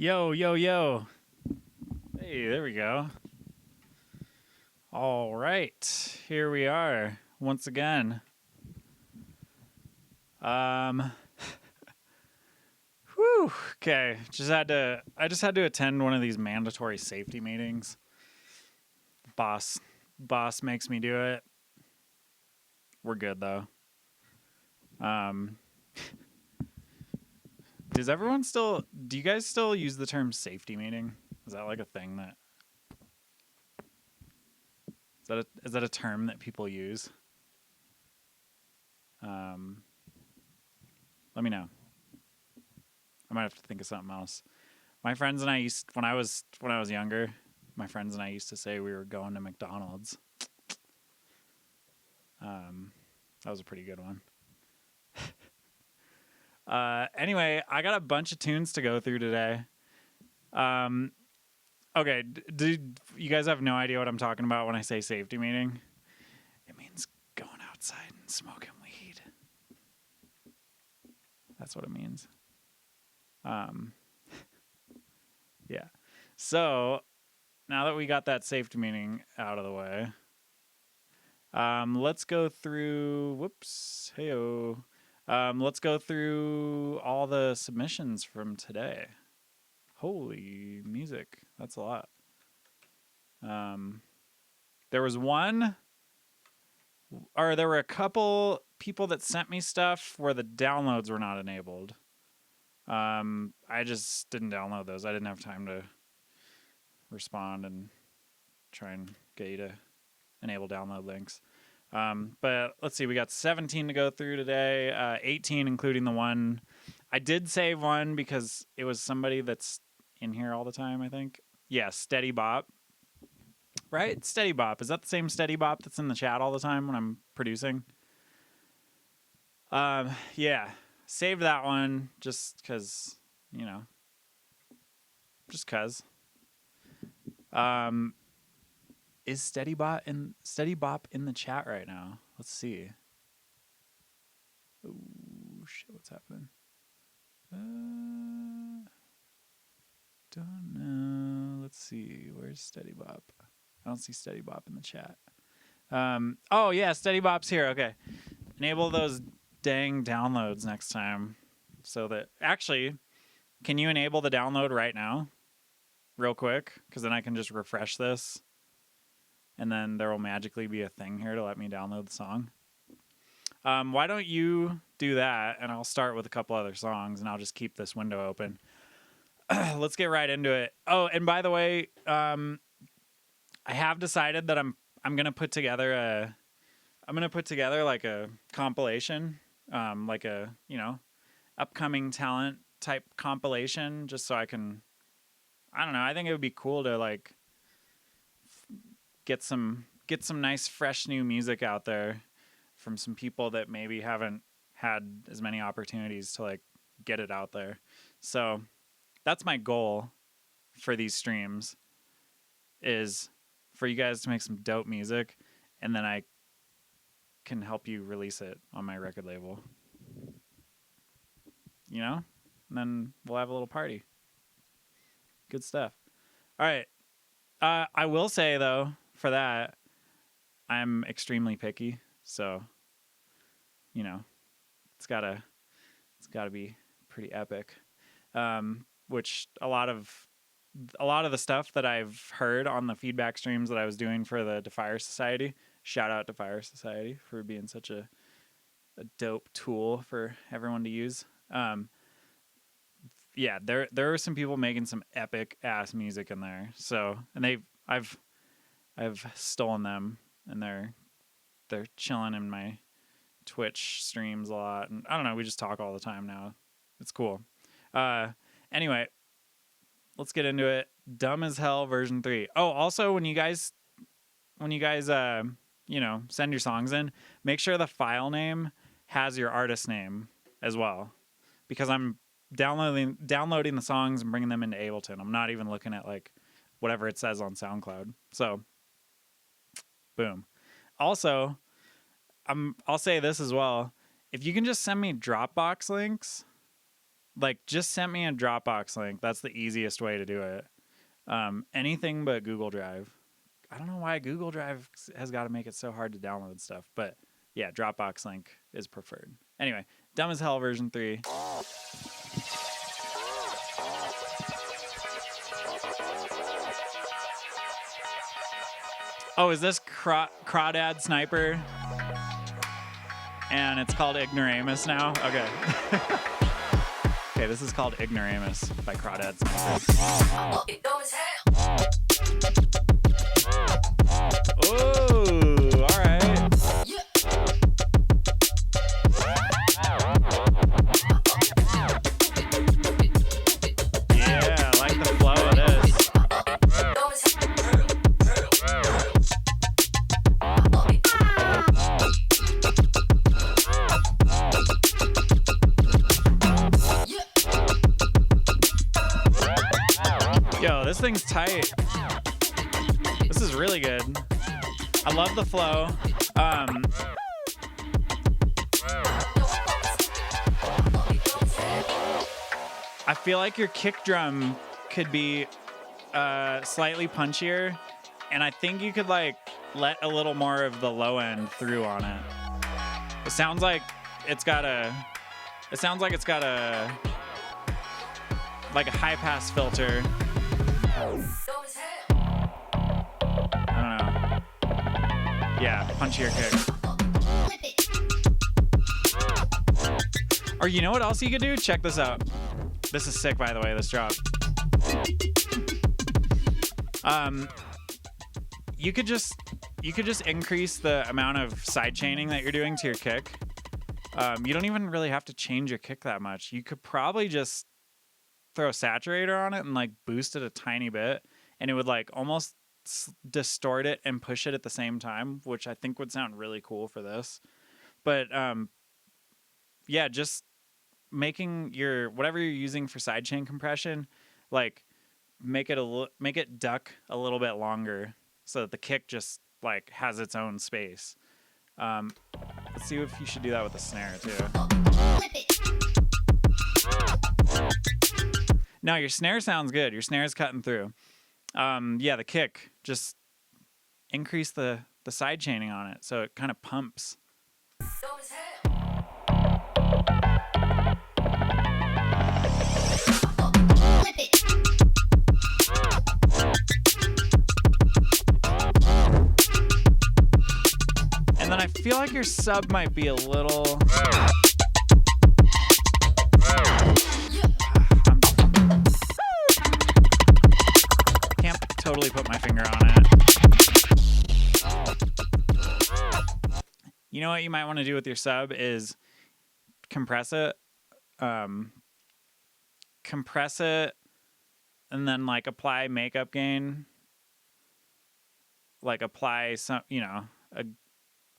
Yo, yo, yo. Hey, there we go. All right. Here we are once again. Um Whew. Okay. I just had to attend one of these mandatory safety meetings. Boss makes me do it. We're good though. Um do you guys still use the term safety meeting? Is that like a thing that is that a term that people use? Um Let me know. I might have to think of something else. My friends and I used when I was younger, my friends and I used to say we were going to McDonald's. That was a pretty good one. Anyway, I got a bunch of tunes to go through today. Um, okay, do you guys have no idea what I'm talking about when I say safety meeting? It means going outside and smoking weed. That's what it means. Yeah. So now that we got that safety meeting out of the way, let's go through. Whoops. Heyo. Let's go through all the submissions from today. Holy music. That's a lot. There was there were a couple people that sent me stuff where the downloads were not enabled. I just didn't download those. I didn't have time to respond and try and get you to enable download links. But let's see, we got 17 to go through today, 18 including the one. I did save one because it was somebody that's in here all the time, I think. Yeah, Steady Bop. Right? Steady Bop. Is that the same Steady Bop that's in the chat all the time when I'm producing? Yeah. Saved that one just because, just because. Is Steady Bop in the chat right now? Let's see. Oh shit, what's happening? Don't know. Let's see. Where's Steady Bop? I don't see Steady Bop in the chat. Oh yeah, Steady Bop's here. Okay. Enable those dang downloads next time. So that actually, can you enable the download right now? Real quick, because then I can just refresh this. And then there will magically be a thing here to let me download the song. Why don't you do that, and I'll start with a couple other songs, and I'll just keep this window open. Let's get right into it. Oh, and by the way, I have decided that I'm gonna put together like a compilation, like a upcoming talent type compilation, just so I can. I don't know. I think it would be cool to like get some nice fresh new music out there from some people that maybe haven't had as many opportunities to like get it out there. So that's my goal for these streams, is for you guys to make some dope music, and then I can help you release it on my record label. And then we'll have a little party. Good stuff. All right. I will say though, for that, I'm extremely picky. So, it's gotta be pretty epic. Which a lot of the stuff that I've heard on the feedback streams that I was doing for the Defire Society. Shout out to Fire Society for being such a dope tool for everyone to use. Yeah, there are some people making some epic ass music in there. So, and I've stolen them, and they're chilling in my Twitch streams a lot, and I don't know, we just talk all the time now. It's cool. Anyway, let's get into it. Dumb as Hell version 3. Oh, also when you guys send your songs in, make sure the file name has your artist name as well, because I'm downloading the songs and bringing them into Ableton. I'm not even looking at like whatever it says on SoundCloud. So boom. Also, I'll say this as well. If you can just send me Dropbox links like just send me a Dropbox link. That's the easiest way to do it. Anything but Google Drive. I don't know why Google Drive has got to make it so hard to download stuff, but yeah, Dropbox link is preferred. Anyway, Dumb as Hell version 3. Oh, is this Crawdad Sniper? And it's called Ignoramus now? Okay. Okay, this is called Ignoramus by Crawdad Sniper. Oh, all right. Yeah, I like the flow of this. Yo, this thing's tight. This is really good. I love the flow. I feel like your kick drum could be slightly punchier, and I think you could like let a little more of the low end through on it. It sounds like it's got a like a high pass filter. I don't know. Yeah, punchier kick. Or you know what else you could do? Check this out. This is sick, by the way, this drop. You could just increase the amount of side chaining that you're doing to your kick. You don't even really have to change your kick that much. You could probably just throw a saturator on it and like boost it a tiny bit, and it would like almost distort it and push it at the same time, which I think would sound really cool for this. But yeah, just making your whatever you're using for sidechain compression, like make it duck a little bit longer so that the kick just like has its own space. Let's see if you should do that with the snare too. No, your snare sounds good. Your snare's cutting through. Yeah, the kick, just increase the side chaining on it so it kind of pumps. And then I feel like your sub might be a little... Totally put my finger on it. You know what you might want to do with your sub is compress it. Compress it and then like apply makeup gain. Like apply some, a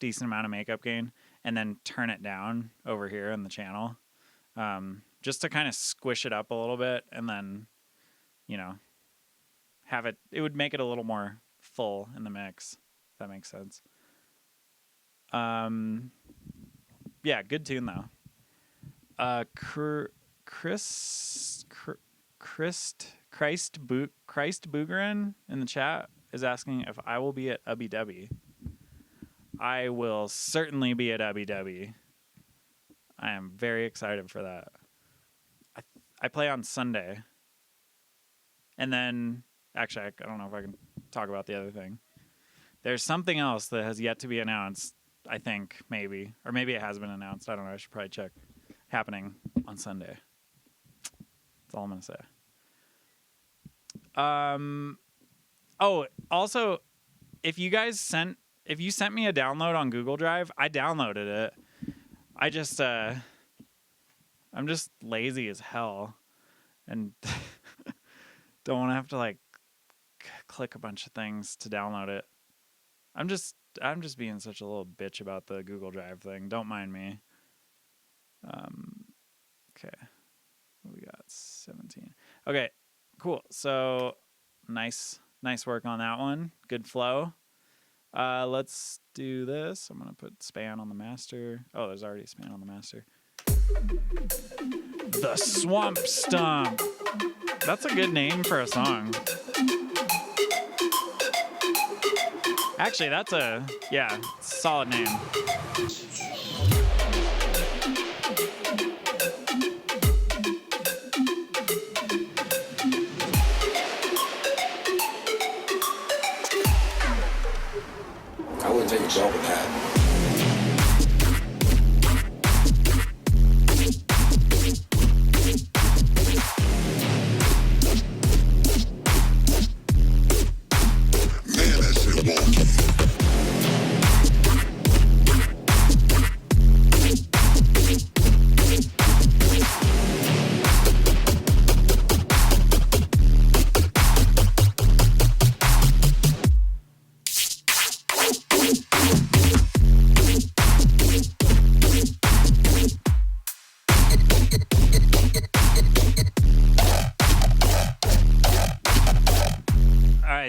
decent amount of makeup gain and then turn it down over here in the channel. Just to kind of squish it up a little bit and then, it would make it a little more full in the mix, if that makes sense. Yeah, good tune though. Christ Boogerin in the chat is asking if I will be at Ubby Dubby. I will certainly be at Ubby Dubby. I am very excited for that. I play on Sunday. And then actually, I don't know if I can talk about the other thing. There's something else that has yet to be announced, I think, maybe. Or maybe it has been announced. I don't know. I should probably check. Happening on Sunday. That's all I'm going to say. Oh, also, if you sent me a download on Google Drive, I downloaded it. I'm just lazy as hell. And don't want to have to like click a bunch of things to download it. I'm just being such a little bitch about the Google Drive thing. Don't mind me. Okay. We got 17. Okay, cool. So nice work on that one. Good flow. Let's do this. I'm gonna put span on the master. Oh, there's already span on the master. The Swamp Stomp. That's a good name for a song. Actually, that's a, yeah, solid name. I wouldn't take a jump with that.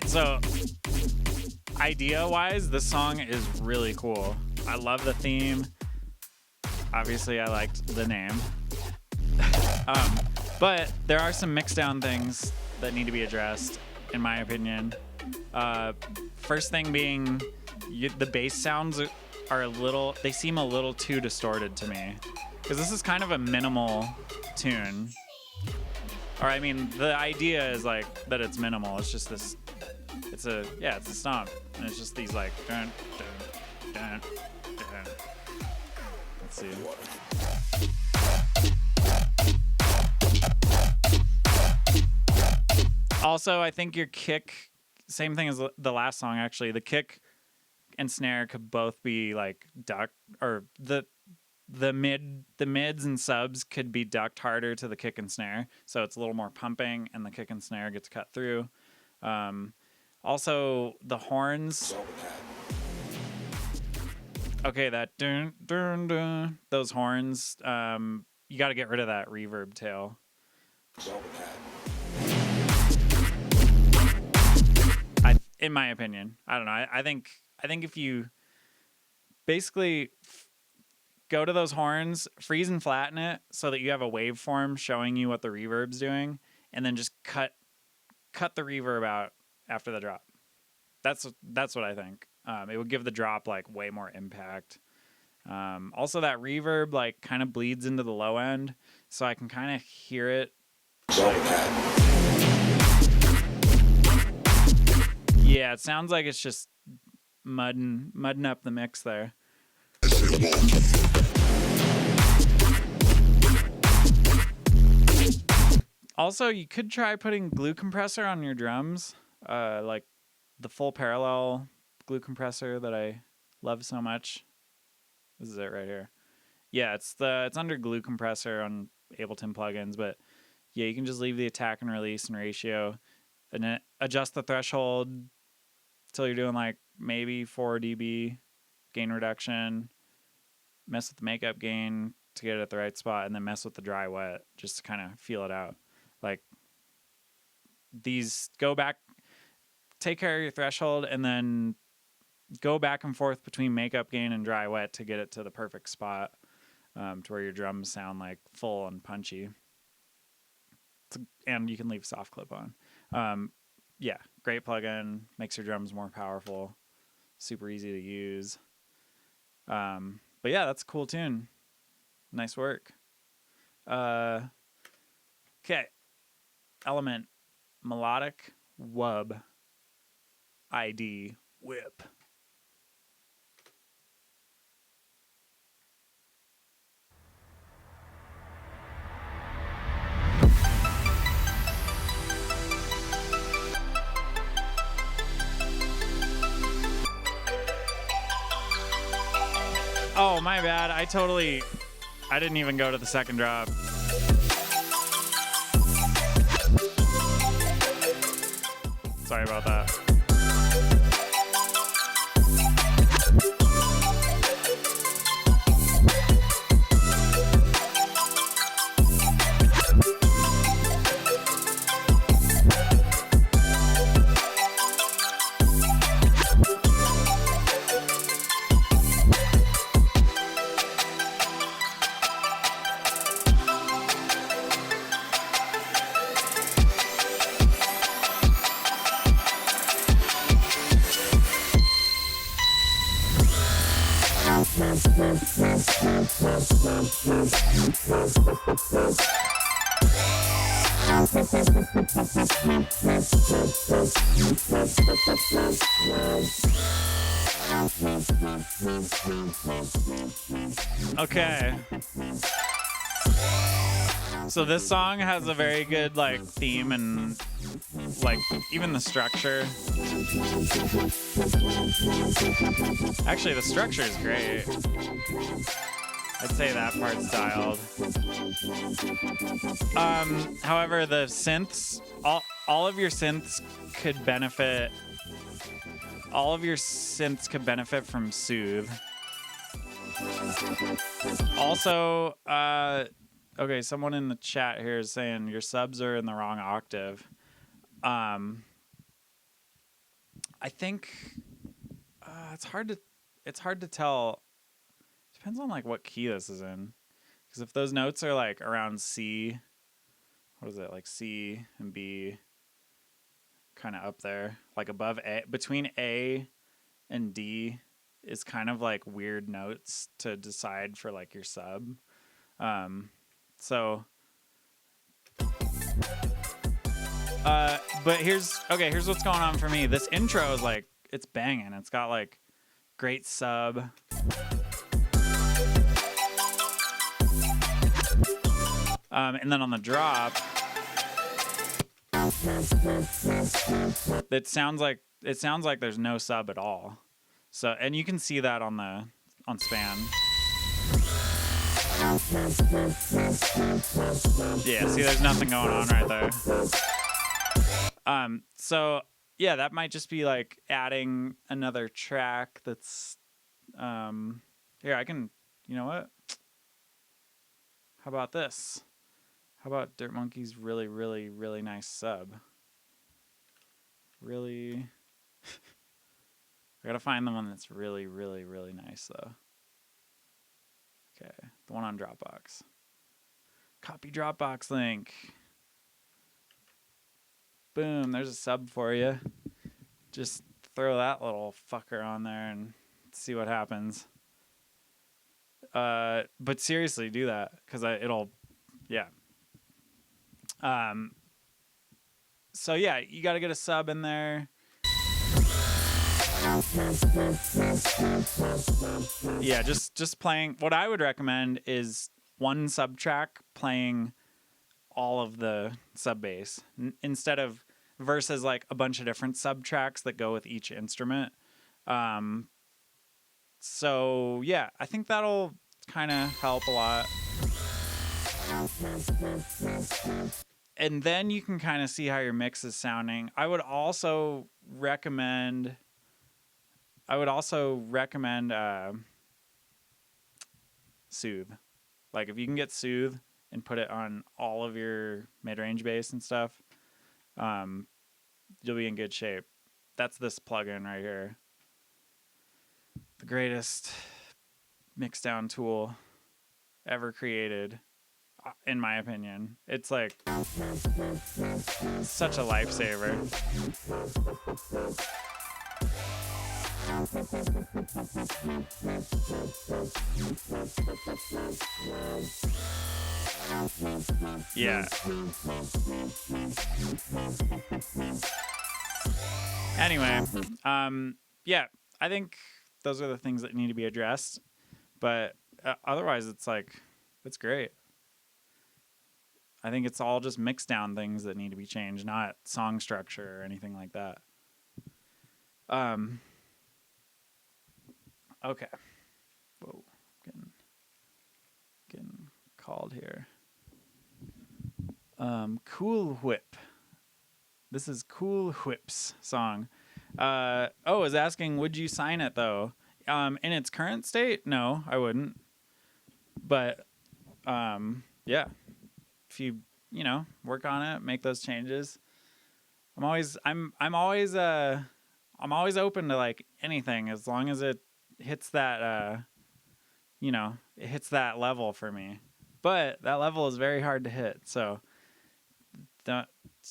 So idea-wise, this song is really cool. I love the theme. Obviously, I liked the name. But there are some mixed down things that need to be addressed, in my opinion. First thing being, the bass sounds are a little, they seem a little too distorted to me. Because this is kind of a minimal tune. Or I mean, the idea is like that it's minimal. It's just this, it's a stomp. And it's just these like, dun, dun, dun, dun. Let's see. Also, I think your kick, same thing as the last song actually, the kick and snare could both be like ducked, or the mids and subs could be ducked harder to the kick and snare, so it's a little more pumping and the kick and snare gets cut through. Also the horns, okay, that dun, dun, dun, those horns, you got to get rid of that reverb tail. In my opinion, I don't know. I think if you basically go to those horns, freeze and flatten it so that you have a waveform showing you what the reverb's doing, and then just cut the reverb out after the drop. That's what I think. It would give the drop like way more impact. Also, that reverb like kind of bleeds into the low end, so I can kind of hear it. Yeah, it sounds like it's just mudding up the mix there. Also, you could try putting glue compressor on your drums, like the full parallel glue compressor that I love so much. This is it right here. Yeah, it's under glue compressor on Ableton plugins, but yeah, you can just leave the attack and release and ratio, and then adjust the threshold till you're doing like maybe 4 dB gain reduction, mess with the makeup gain to get it at the right spot, and then mess with the dry wet just to kind of feel it out. Like these, go back, take care of your threshold, and then go back and forth between makeup gain and dry wet to get it to the perfect spot, to where your drums sound like full and punchy. And you can leave soft clip on. Yeah, great plugin, makes your drums more powerful, super easy to use. But yeah, that's a cool tune. Nice work. Okay. Element, melodic wub, ID, whip. Oh, my bad. I didn't even go to the second drop. Sorry about that. Okay. So this song has a very good like theme and like even the structure. Actually, the structure is great. I'd say that part's dialed. However, the synths, all of your synths could benefit. All of your synths could benefit from Soothe. Also, okay, someone in the chat here is saying your subs are in the wrong octave. I think it's hard to tell. Depends on like what key this is in, because if those notes are like around C, what is it, like C and B, kind of up there, like above A, between A and D is kind of like weird notes to decide for like your sub. So but here's what's going on for me. This intro is like, it's banging. It's got like great sub. And then on the drop, it sounds like there's no sub at all. So, and you can see that on Span. Yeah, see, there's nothing going on right there. So yeah, that might just be like adding another track that's here, I can, you know what? How about this? How about Dirt Monkey's really, really, really nice sub? Really I gotta find the one that's really, really, really nice though. Okay, the one on Dropbox. Copy Dropbox link. Boom, there's a sub for you. Just throw that little fucker on there and see what happens. But seriously, do that, because it'll, yeah. So yeah, you got to get a sub in there. Yeah, just playing. What I would recommend is one sub track playing all of the sub bass instead of versus like a bunch of different sub tracks that go with each instrument. So yeah, I think that'll kind of help a lot. And then you can kind of see how your mix is sounding. I would also recommend Soothe. Like if you can get Soothe and put it on all of your mid-range bass and stuff, you'll be in good shape. That's this plugin right here. The greatest mixdown tool ever created, in my opinion. It's like such a lifesaver. Yeah. Anyway, yeah, I think those are the things that need to be addressed, but otherwise it's like, it's great. I think it's all just mix down things that need to be changed, not song structure or anything like that. Okay. Whoa, getting called here. Cool Whip. This is Cool Whip's song. Is asking, would you sign it though? In its current state, no, I wouldn't. But yeah, if you work on it, make those changes. I'm always open to like anything as long as it hits that it hits that level for me. But that level is very hard to hit, so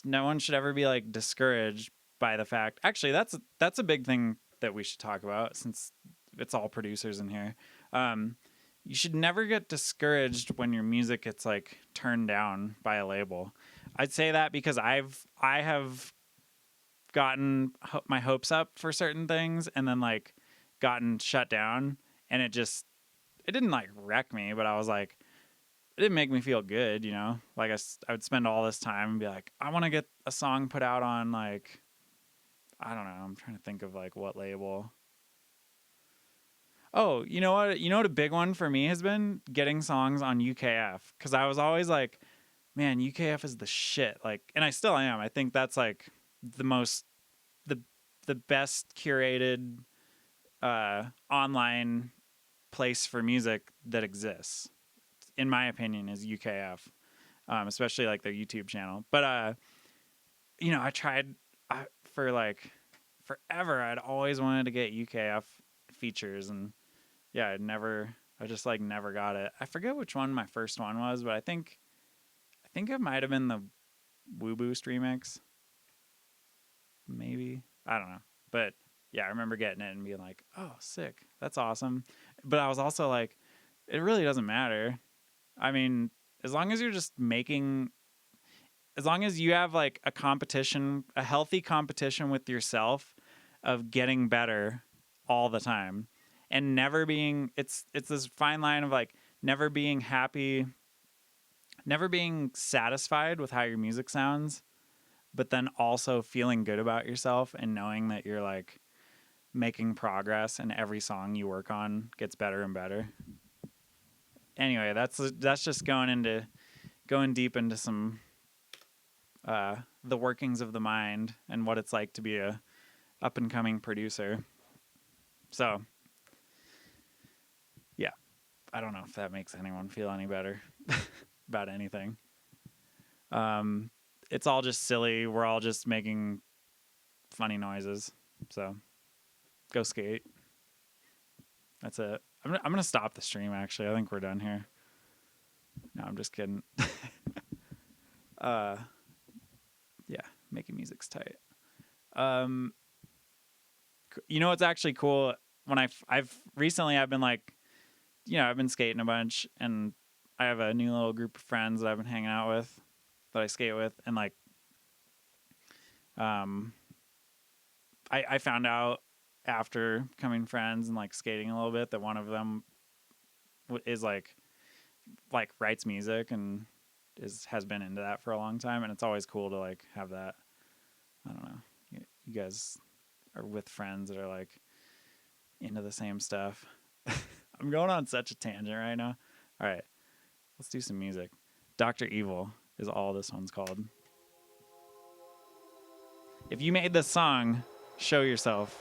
no one should ever be like discouraged by the fact. Actually, that's a big thing that we should talk about, since it's all producers in here. You should never get discouraged when your music gets like turned down by a label. I'd say that because I have gotten my hopes up for certain things and then like gotten shut down, and it didn't like wreck me, but I was like, it didn't make me feel good, you know? Like I would spend all this time and be like, I want to get a song put out on like, I don't know, I'm trying to think of like what label. Oh, you know what? You know what a big one for me has been? Getting songs on UKF. Because I was always like, man, UKF is the shit. Like, and I still am. I think that's like the best curated online place for music that exists, in my opinion, is UKF. Especially like their YouTube channel. But you know, I tried for like forever. I'd always wanted to get UKF features, and yeah, I just like never got it. I forget which one my first one was, but I think it might have been the Woo Boost remix. Maybe. I don't know. But yeah, I remember getting it and being like, oh, sick. That's awesome. But I was also like, it really doesn't matter. I mean, as long as you're just as long as you have like a healthy competition with yourself of getting better all the time, and never being, it's this fine line of like never being happy, never being satisfied with how your music sounds, but then also feeling good about yourself and knowing that you're like making progress and every song you work on gets better and better. Anyway, that's just going deep into some the workings of the mind and what it's like to be a up and coming producer. So yeah, I don't know if that makes anyone feel any better about anything. It's all just silly. We're all just making funny noises. So go skate. That's it. I'm gonna stop the stream. Actually, I think we're done here. No, I'm just kidding. Yeah, making music's tight. You know what's actually cool? When I've been like, you know, I've been skating a bunch, and I have a new little group of friends that I've been hanging out with, that I skate with, and like, I found out after becoming friends and like skating a little bit that one of them is like writes music and has been into that for a long time, and it's always cool to like have that. I don't know. You guys are with friends that are like into the same stuff. I'm going on such a tangent right now. All right, let's do some music. Dr. Evil is all this one's called. If you made this song, show yourself.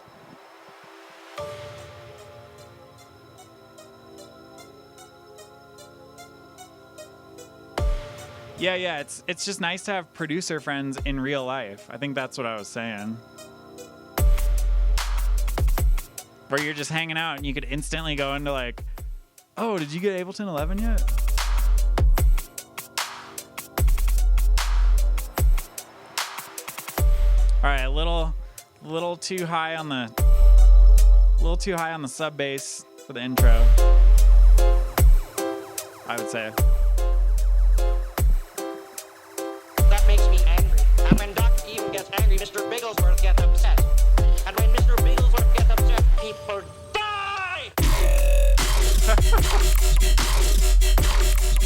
Yeah, it's just nice to have producer friends in real life. I think that's what I was saying. Where you're just hanging out and you could instantly go into like, oh, did you get Ableton 11 yet? All right, a little too high on the sub bass for the intro, I would say. That makes me angry. And when Dr. Evil gets angry, Mr. Bigglesworth gets upset. And when Mr. Bigglesworth gets upset, people die!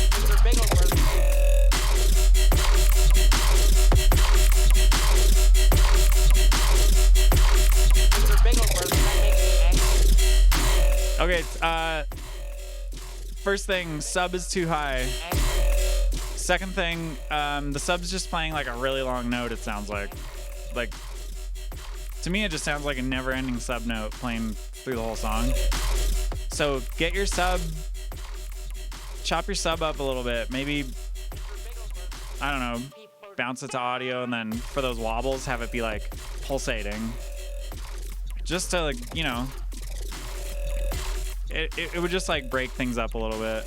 Mr. Bigglesworth. Mr. Bigglesworth, that makes me angry. Okay, first thing, sub is too high. Second thing, the sub's just playing like a really long note, it sounds like. Like, to me, it just sounds like a never-ending sub note playing through the whole song. So get your sub, chop your sub up a little bit. Maybe, I don't know, bounce it to audio, and then for those wobbles, have it be like pulsating. Just to, like, you know, it would just like break things up a little bit.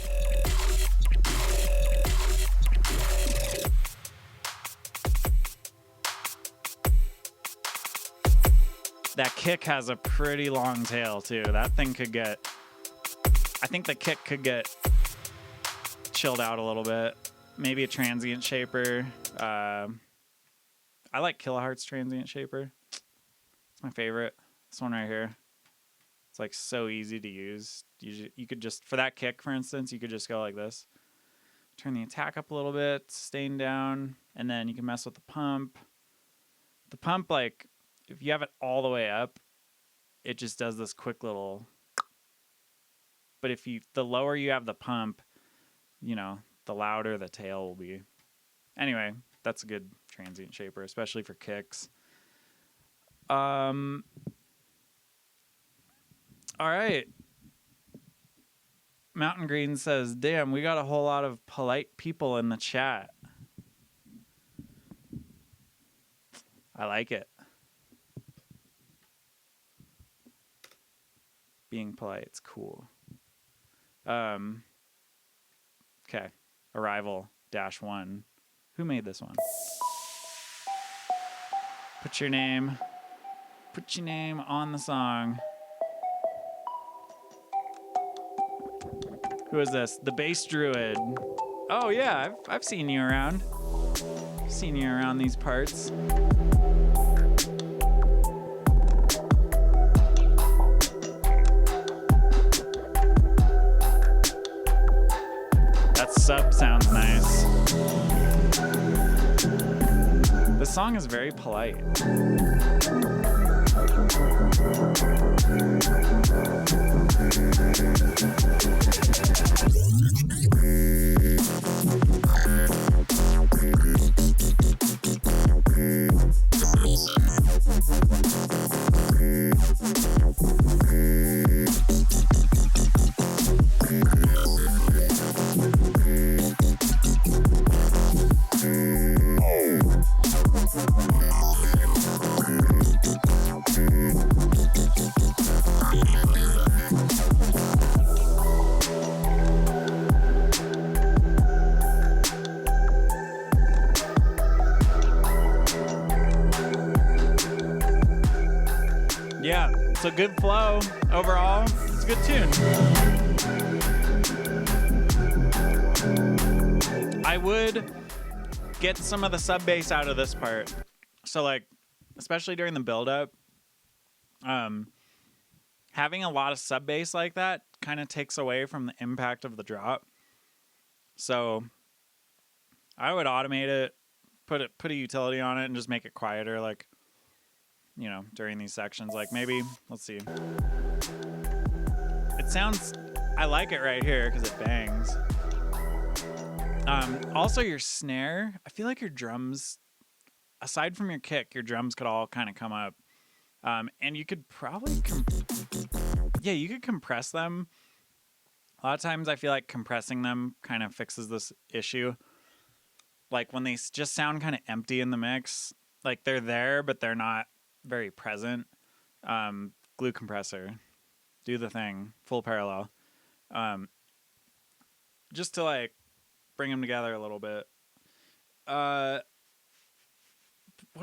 That kick has a pretty long tail too. That thing could get I think the kick could get chilled out a little bit. Maybe a transient shaper. I like Kiloheart's transient shaper. It's my favorite. This one right here. It's like so easy to use. You could just, for that kick, for instance, you could just go like this. Turn the attack up a little bit, sustain down, and then you can mess with the pump. The pump, like, if you have it all the way up, it just does this quick little. But the lower you have the pump, you know, the louder the tail will be. Anyway, that's a good transient shaper, especially for kicks. All right. Mountain Green says, damn, we got a whole lot of polite people in the chat. I like it. Being polite, it's cool. Okay. Arrival-1. Who made this one? Put your name on the song. Who is this? The Bass Druid. Oh yeah, I've seen you around. Seen you around these parts. That sub sounds nice. The song is very polite. Yeah, it's a good flow overall. It's a good tune. I would get some of the sub bass out of this part. So like, especially during the build up, having a lot of sub bass like that kind of takes away from the impact of the drop. So I would automate it, put a utility on it, and just make it quieter, like, you know, during these sections. Like maybe, let's see. It sounds, I like it right here because it bangs. Also your snare, I feel like your drums, aside from your kick, your drums could all kind of come up. And you could probably, you could compress them. A lot of times I feel like compressing them kind of fixes this issue. Like when they just sound kind of empty in the mix, like they're there, but they're not very present. Glue compressor, do the thing, full parallel. Just to like bring them together a little bit. What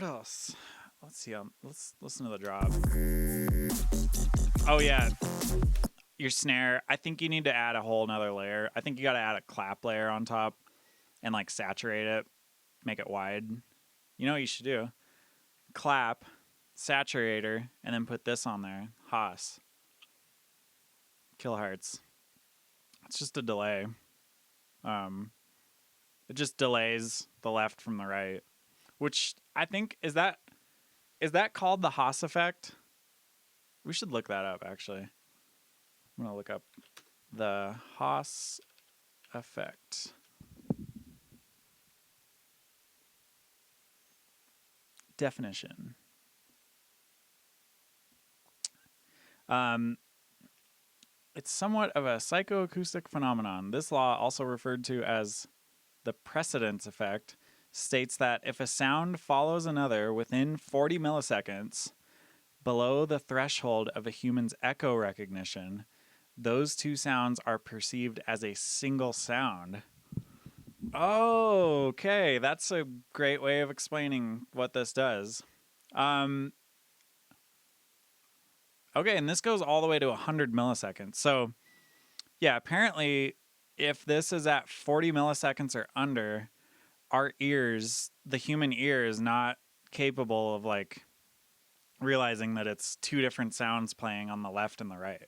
else? Let's see. Let's listen to the drop. Oh yeah, your snare. I think you need to add a whole nother layer. I think you got to add a clap layer on top and like saturate it, make it wide. You know what you should do? Clap, saturator, and then put this on there. Haas. Kilohertz. It's just a delay. It just delays the left from the right, which I think is that called the Haas effect? We should look that up, actually. I'm going to look up the Haas effect. Definition. It's somewhat of a psychoacoustic phenomenon. This law, also referred to as the precedence effect, states that if a sound follows another within 40 milliseconds below the threshold of a human's echo recognition, those two sounds are perceived as a single sound. Oh, okay. That's a great way of explaining what this does. Okay, and this goes all the way to 100 milliseconds. So Yeah, apparently, if this is at 40 milliseconds or under, our ears, the human ear, is not capable of like realizing that it's two different sounds playing on the left and the right.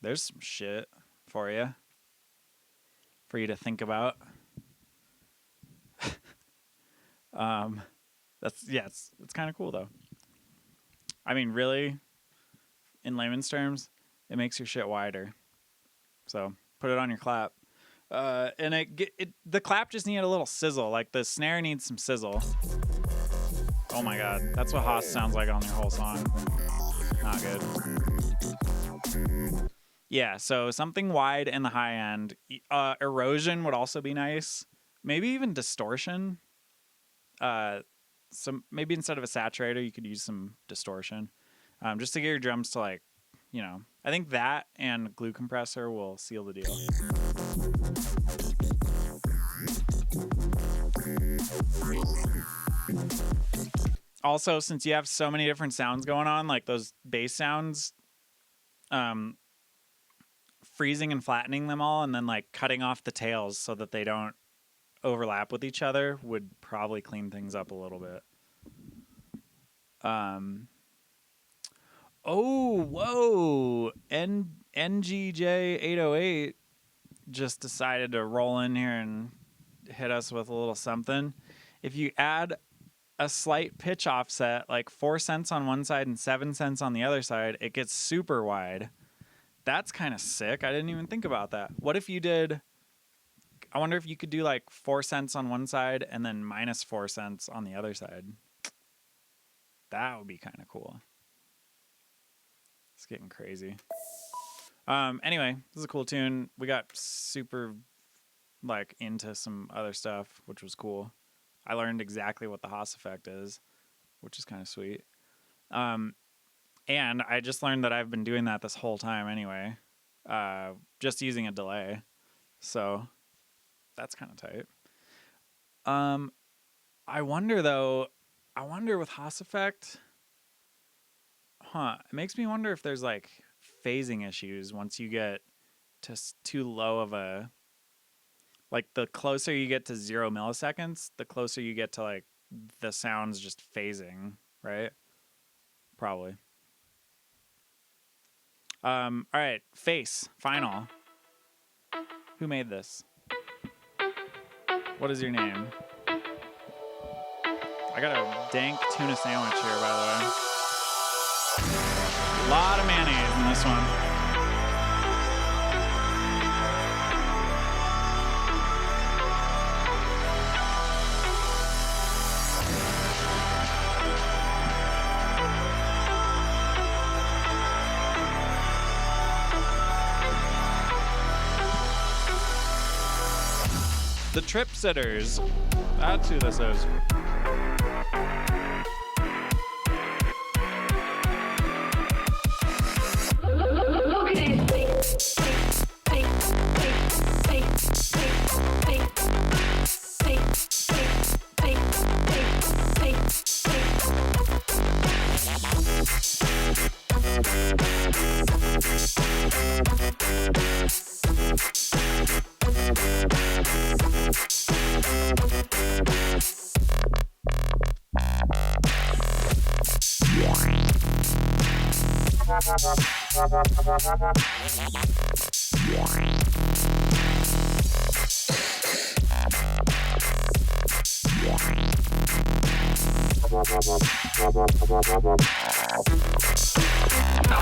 There's some shit for you to think about. It's kind of cool though. I mean, really, in layman's terms, it makes your shit wider. So put it on your clap. And the clap just needed a little sizzle. Like the snare needs some sizzle. Oh my god, that's what Haas sounds like on your whole song. Not good. Yeah, so something wide in the high end. Erosion would also be nice. Maybe even distortion. Maybe instead of a saturator, you could use some distortion, just to get your drums to like, you know. I think that and glue compressor will seal the deal. Also, since you have so many different sounds going on, like those bass sounds, freezing and flattening them all and then like cutting off the tails so that they don't overlap with each other would probably clean things up a little bit. NGJ 808 just decided to roll in here and hit us with a little something. If you add a slight pitch offset, like 4 cents on one side and 7 cents on the other side, it gets super wide. That's kind of sick. I didn't even think about that. What if you did... I wonder if you could do like 4 cents on one side and then minus 4 cents on the other side. That would be kind of cool. It's getting crazy. Anyway, this is a cool tune. We got super like into some other stuff, which was cool. I learned exactly what the Haas effect is, which is kind of sweet. And I just learned that I've been doing that this whole time anyway, just using a delay. So that's kind of tight. I wonder with Haas effect, it makes me wonder if there's like phasing issues once you get to too low of a, like the closer you get to 0 milliseconds, the closer you get to like the sounds just phasing, right? Probably. All right, Face, final. Who made this? What is your name? I got a dank tuna sandwich here, by the way. A lot of mayonnaise in this one. The Trip Sitters. That's who this is. Look at his face.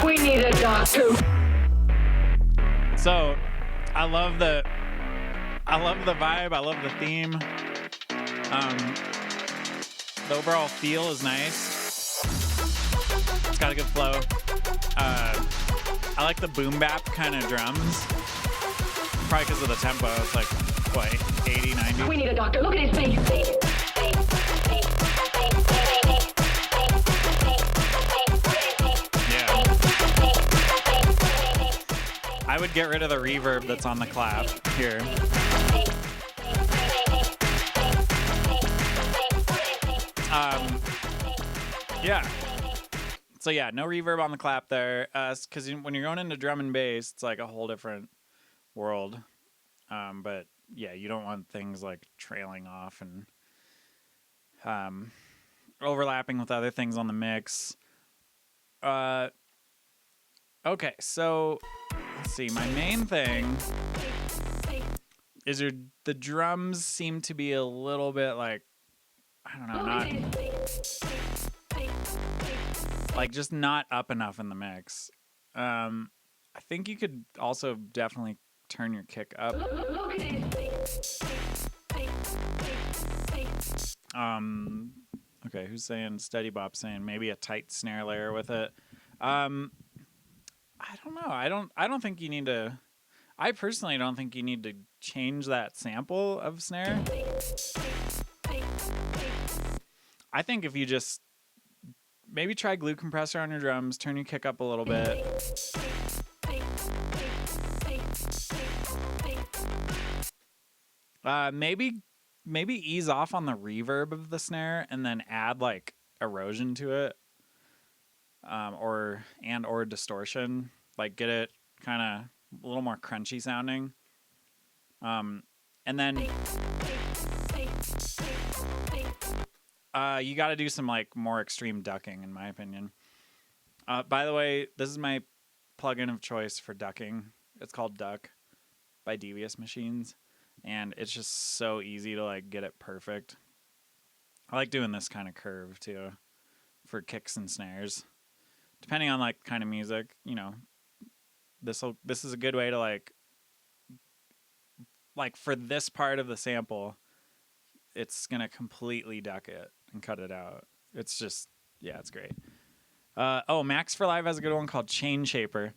We need a doctor. So, I love the vibe. I love the theme. The overall feel is nice. It's got a good flow. I like the boom bap kind of drums. Probably because of the tempo. It's like, what, 80, 90? We need a doctor. Look at his face. Yeah. I would get rid of the reverb that's on the clap here. Yeah. So yeah, no reverb on the clap there, because when you're going into drum and bass, it's like a whole different world. But yeah, you don't want things like trailing off and overlapping with other things on the mix. Okay, so let's see. My main thing is the drums seem to be a little bit like, I don't know, not like just not up enough in the mix. I think you could also definitely turn your kick up. Look at his feet. Okay, who's saying Steady Bop saying maybe a tight snare layer with it? I don't know. I don't think you need to. I personally don't think you need to change that sample of snare. I think if you just maybe try glue compressor on your drums, turn your kick up a little bit. Maybe ease off on the reverb of the snare and then add like erosion to it, or distortion. Like get it kind of a little more crunchy sounding. And then you got to do some like more extreme ducking, in my opinion. By the way, this is my plugin of choice for ducking. It's called Duck by Devious Machines. And it's just so easy to like get it perfect. I like doing this kind of curve too for kicks and snares. Depending on like kind of music, you know, this is a good way to like for this part of the sample, it's going to completely duck it and cut it out. It's just, yeah, it's great. Max for Live has a good one called Chain Shaper.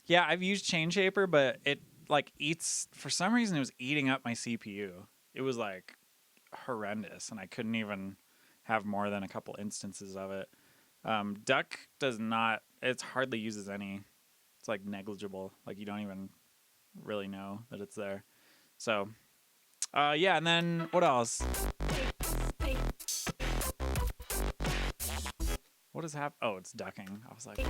Yeah, I've used Chain Shaper, but it like eats, for some reason it was eating up my CPU. It was like horrendous and I couldn't even have more than a couple instances of it. Duck does not, it hardly uses any. It's like negligible. Like you don't even really know that it's there. So yeah, and then what else? What is happening? Oh, it's ducking. I was like, what?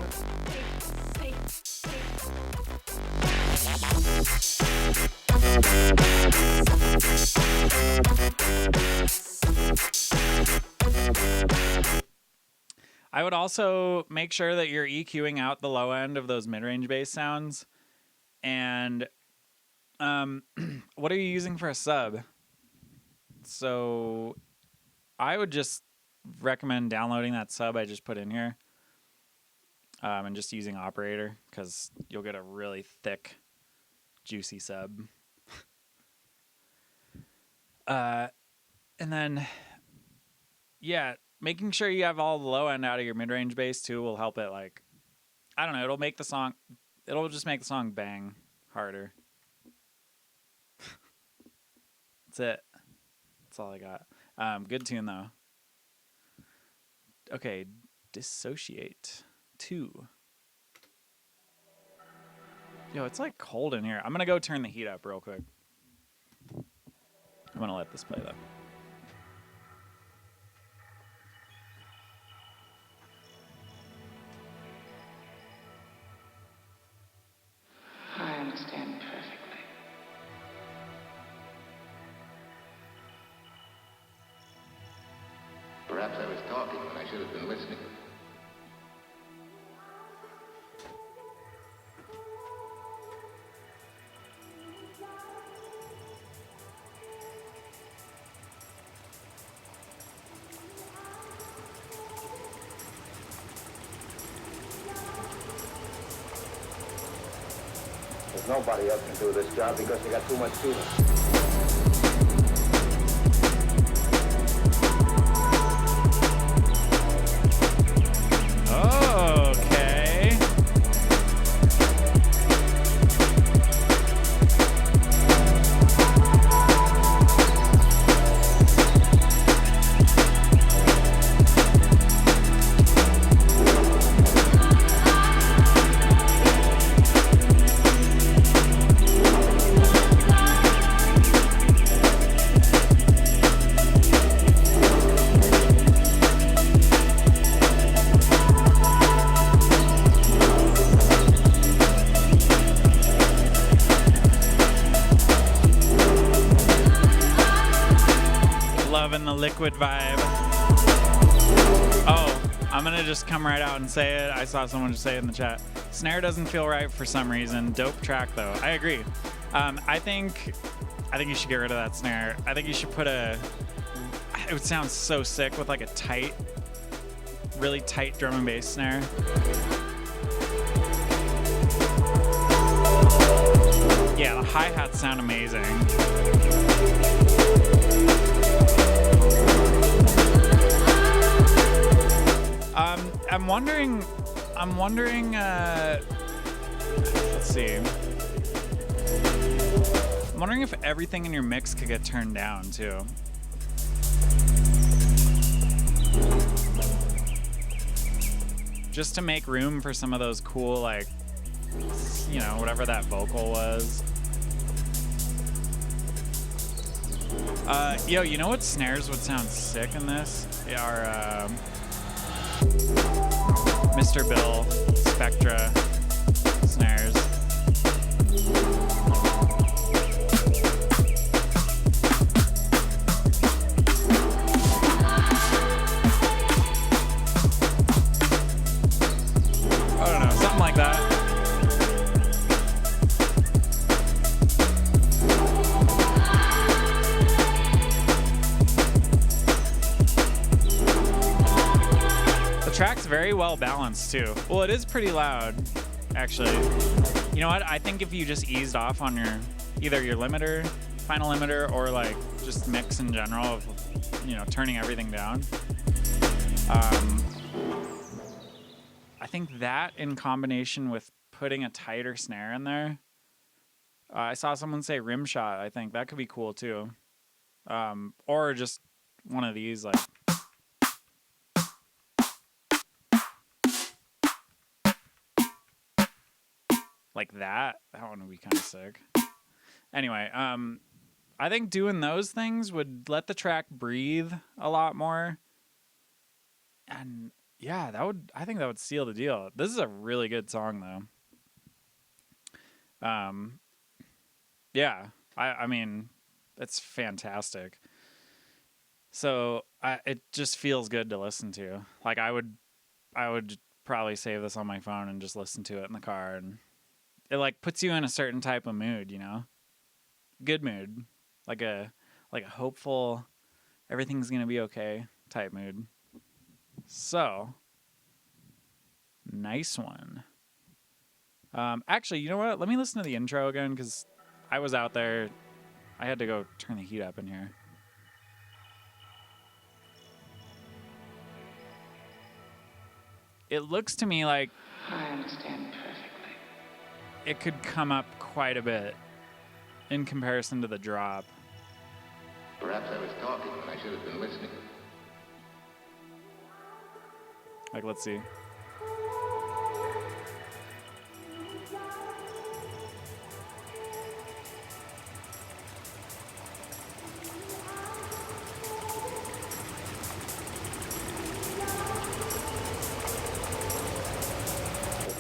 I would also make sure that you're EQing out the low end of those mid-range bass sounds. And what are you using for a sub? So I would just recommend downloading that sub I just put in here, and just using Operator, because you'll get a really thick, juicy sub. And then, yeah, making sure you have all the low end out of your mid-range bass too will help it. Like, I don't know, it'll just make the song bang harder. That's it. That's all I got. Good tune though. Okay, Dissociate 2. Yo, it's like cold in here. I'm gonna go turn the heat up real quick. I'm gonna let this play though. I understand perfectly. Perhaps I was talking when I should have been listening. There's nobody else can do this job because they got too much to them. Okay. liquid vibe. Oh, I'm gonna just come right out and say it. I saw someone just say it in the chat. Snare doesn't feel right for some reason. Dope track though. I agree. I think you should get rid of that snare. I think you should put it would sound so sick with like a tight, really tight drum and bass snare. Yeah, the hi-hats sound amazing. I'm wondering, let's see. I'm wondering if everything in your mix could get turned down too. Just to make room for some of those cool, like, you know, whatever that vocal was. Yo, you know what snares would sound sick in this? Are Mr. Bill Spectra snares. I don't know, something like that. Track's very well balanced too. Well, it is pretty loud, actually. You know what? I think if you just eased off on your either your limiter, final limiter, or like just mix in general of, you know, turning everything down. I think that in combination with putting a tighter snare in there. I saw someone say rim shot. I think that could be cool too. Or just one of these like. Like that one would be kind of sick. Anyway, I think doing those things would let the track breathe a lot more. And yeah, I think that would seal the deal. This is a really good song though. Yeah, I mean, it's fantastic. So it just feels good to listen to. Like I would probably save this on my phone and just listen to it in the car, and it like puts you in a certain type of mood, you know? Good mood. Like a hopeful, everything's gonna be okay type mood. So, nice one. Actually, you know what? Let me listen to the intro again, because I was out there. I had to go turn the heat up in here. It looks to me like I understand perfectly. It could come up quite a bit in comparison to the drop. Perhaps I was talking when I should have been listening. Like, let's see.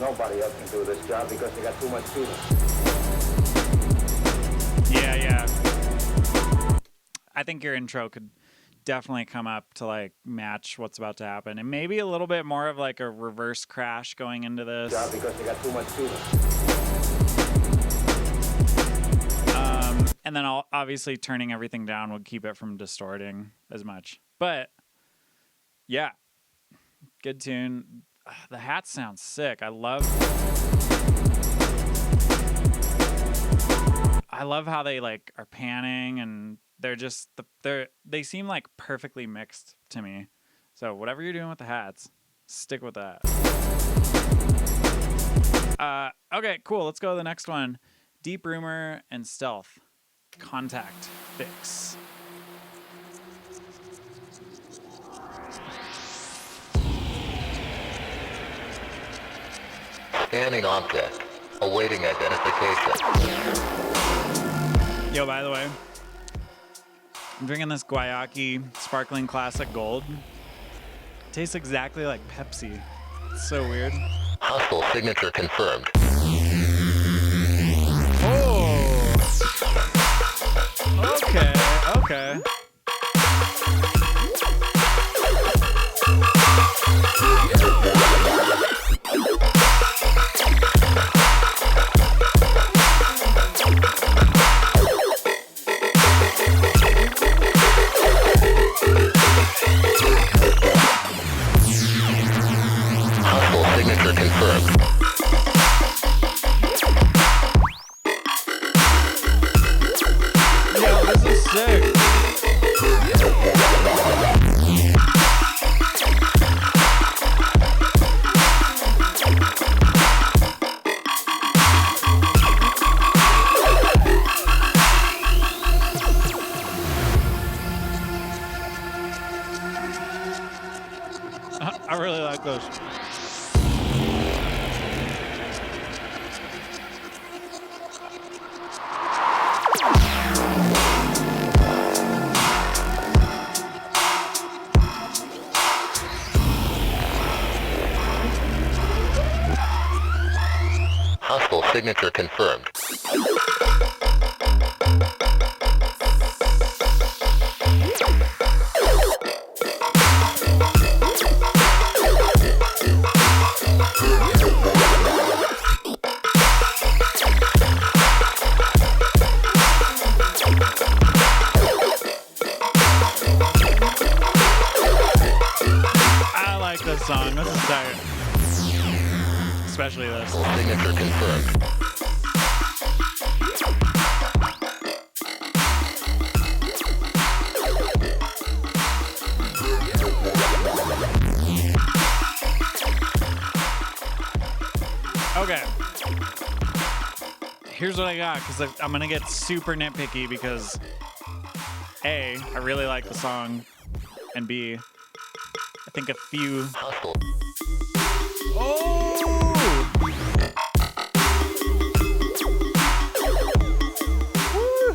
Nobody else can do this job because they got too much to them. Yeah. I think your intro could definitely come up to like match what's about to happen, and maybe a little bit more of like a reverse crash going into this. Job because they got too much to them. And then obviously turning everything down would keep it from distorting as much. But yeah, good tune. The hats sound sick. I love how they like are panning, and they're just they seem like perfectly mixed to me. So whatever you're doing with the hats, stick with that. Okay, cool. Let's go to the next one. Deep Rumor and Stealth. Contact Fix. Scanning object. Awaiting identification. Yo, by the way, I'm drinking this Guayaki Sparkling Classic Gold. It tastes exactly like Pepsi. It's so weird. Hostile signature confirmed. Oh! Okay. signature confirmed. Yo, this is sick. I really like those. Hostile signature confirmed. I like this song. This is tight. Especially this. Signature confirmed. Okay. Here's what I got, because I'm going to get super nitpicky because A, I really like the song, and B, I think a few... Hostile. Oh!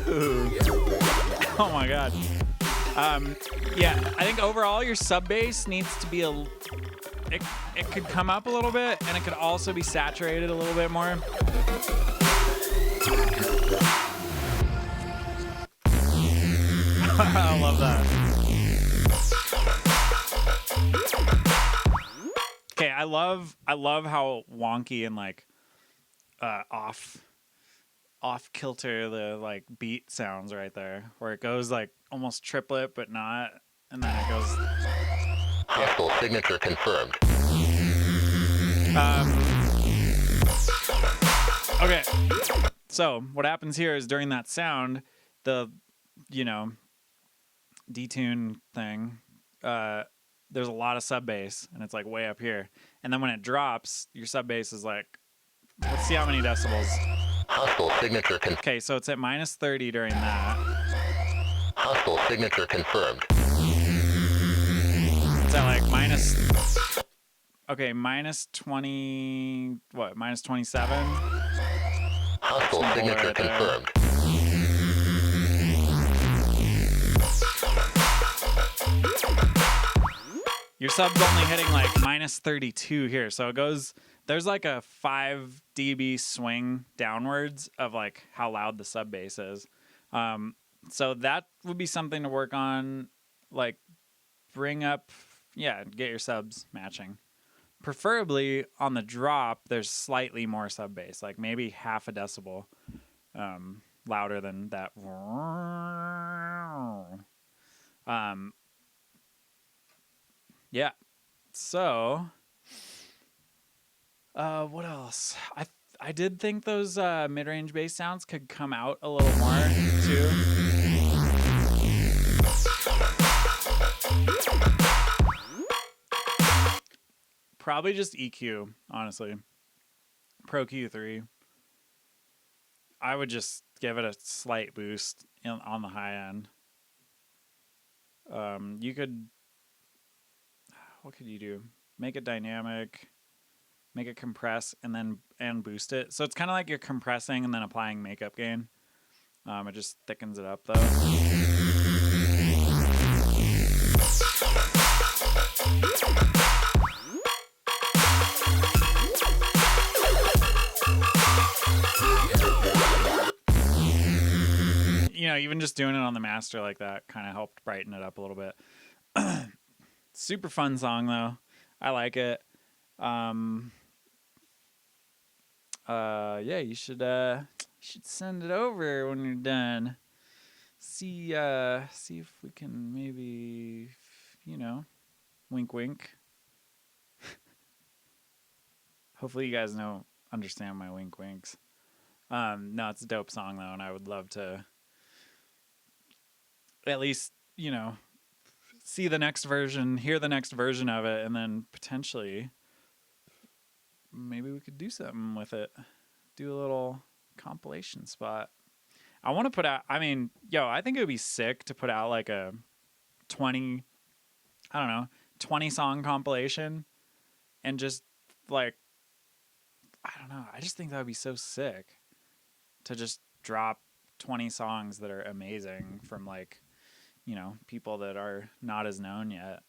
Woo! Oh my god. Yeah, I think overall your sub bass needs to be it could come up a little bit, and it could also be saturated a little bit more. I love that. Okay, I love how wonky and like off kilter the like beat sounds right there, where it goes like almost triplet but not, and then it goes. Hostile signature confirmed. Okay, so what happens here is during that sound, the detune thing, there's a lot of sub bass, and it's like way up here, and then when it drops, your sub bass is like, let's see how many decibels. Hostile signature confirmed. Okay, so it's at minus 30 during that. Hostile signature confirmed. It's at like minus 20, what, minus 27? Hostile Some signature right there. confirmed. Your sub's only hitting like minus 32 here, so it goes, there's like a 5 dB swing downwards of like how loud the sub bass is. So that would be something to work on, like bring up, get your subs matching. Preferably on the drop, there's slightly more sub bass, like maybe half a decibel louder than that. Yeah. So, what else? I did think those mid-range bass sounds could come out a little more too. Probably just EQ, honestly. Pro Q3. I would just give it a slight boost on the high end. You could, what could you do? Make it dynamic, make it compress, and boost it. So it's kind of like you're compressing and then applying makeup gain. It just thickens it up though. Even just doing it on the master like that kind of helped brighten it up a little bit. Super fun song though. I like it. You should send it over when you're done. See if we can maybe, wink wink. Hopefully you guys understand my wink winks. No, it's a dope song though, and I would love to at least, see the next version, hear the next version of it, and then potentially maybe we could do something with it. Do a little compilation spot. I want to put out, I think it would be sick to put out like a 20 song compilation and just like, I don't know. I just think that would be so sick to just drop 20 songs that are amazing from like, people that are not as known yet.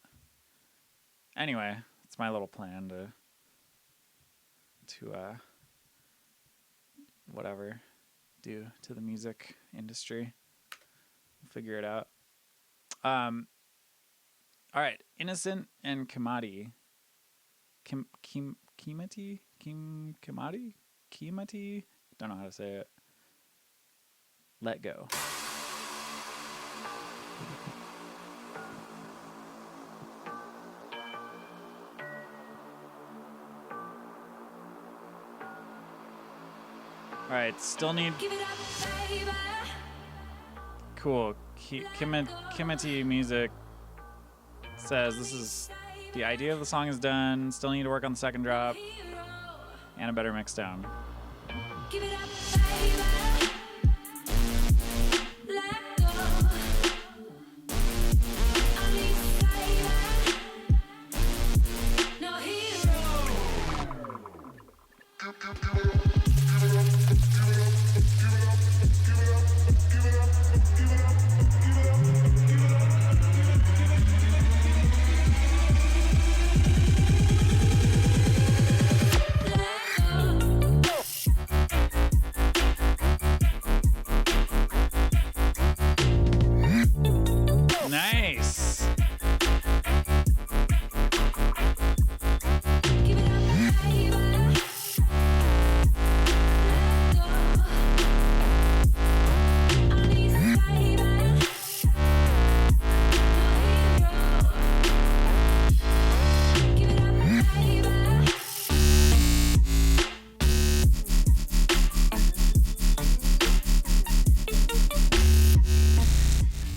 Anyway, it's my little plan to whatever do to the music industry. We'll figure it out. All right, Innocent and Kimati. Kimati? Don't know how to say it. Let Go. All right, still need. Give it up, baby. Cool. Kimati Music says this is the idea of the song is done. Still need to work on the second drop and a better mix down. Give it up, baby. Let go. I need saving. No hero. Nice. Give it up, baby. Let go. I need saving. No hero. Give it up, baby.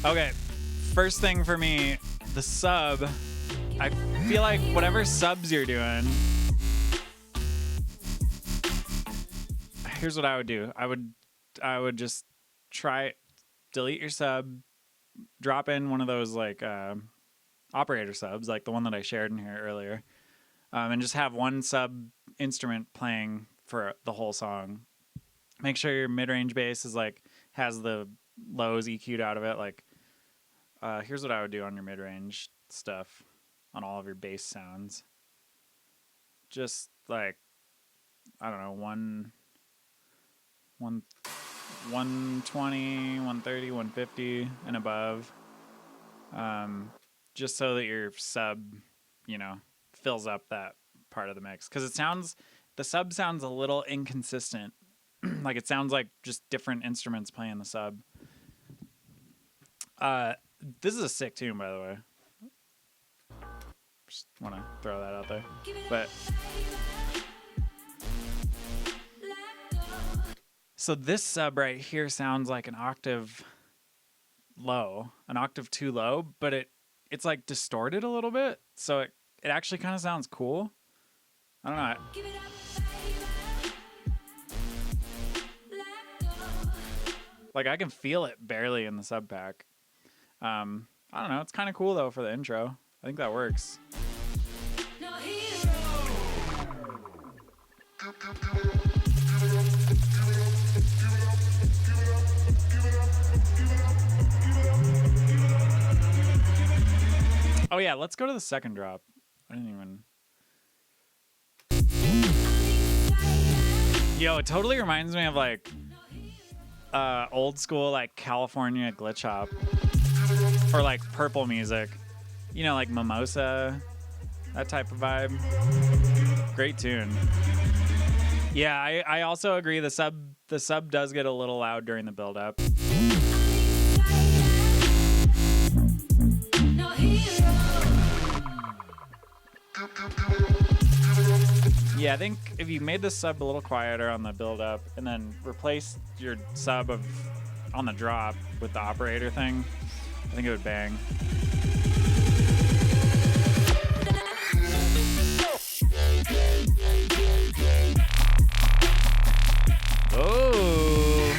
Okay, first thing for me, the sub. I feel like whatever subs you're doing, here's what I would do. I would just delete your sub, drop in one of those like operator subs, like the one that I shared in here earlier, and just have one sub instrument playing for the whole song. Make sure your mid-range bass is like has the lows EQ'd out of it. Like, here's what I would do on your mid-range stuff, on all of your bass sounds. Just like, I don't know, 120, 130, 150 and above. Just so that your sub, fills up that part of the mix. Because the sub sounds a little inconsistent. Like it sounds like just different instruments playing the sub. This is a sick tune, by the way. Just want to throw that out there. But so this sub right here sounds like an octave low, an octave too low, but it's like distorted a little bit, so it actually kind of sounds cool. I don't know. Like I can feel it barely in the sub pack. I don't know. It's kind of cool though for the intro. I think that works. Oh yeah, let's go to the second drop. I didn't even. Yo, it totally reminds me of like old school like California glitch hop or like purple music, like Mimosa, that type of vibe. Great tune. Yeah, I also agree the sub does get a little loud during the build up. Yeah, I think if you made the sub a little quieter on the build up and then replaced your sub of on the drop with the operator thing, I think it would bang. Oh.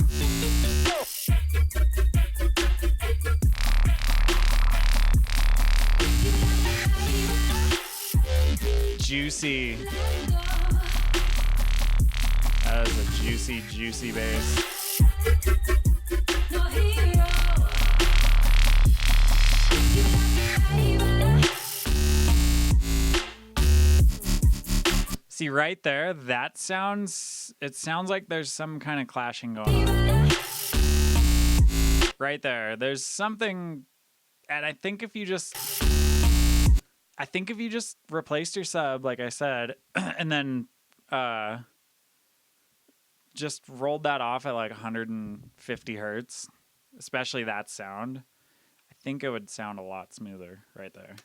Juicy. That is a juicy, juicy bass. No hero. See right there, it sounds like there's some kind of clashing going on. Right there. There's something, and I think if you just replaced your sub, like I said, and then just rolled that off at like 150 hertz, especially that sound, I think it would sound a lot smoother right there.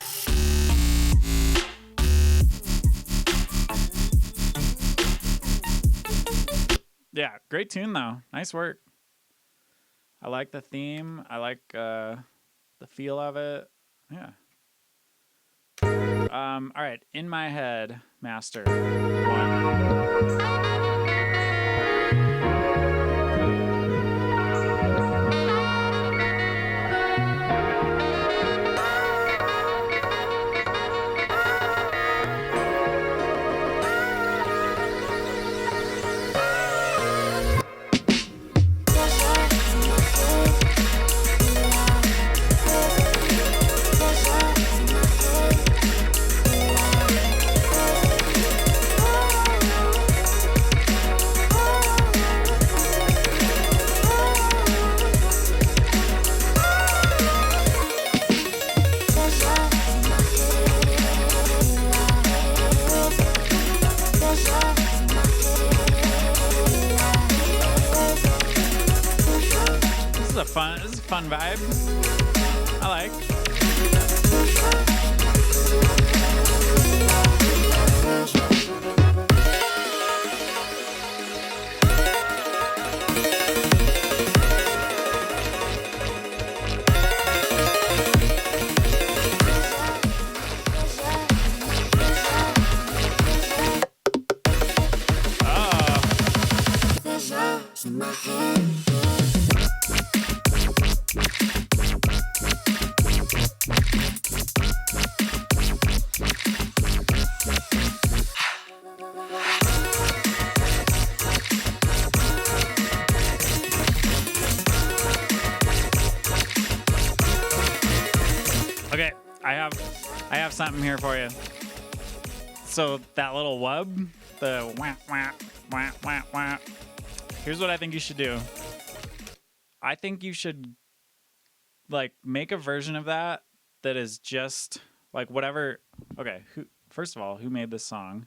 Yeah, great tune though. Nice work. I like the theme. I like the feel of it. Yeah. All right. In my head, master 1. This is a fun vibe. I like. Okay, I have something here for you. So that little wub, the wah wah wah wah wah. Here's what I think you should do. I think you should like make a version of that is just like whatever. Okay, first of all, who made this song?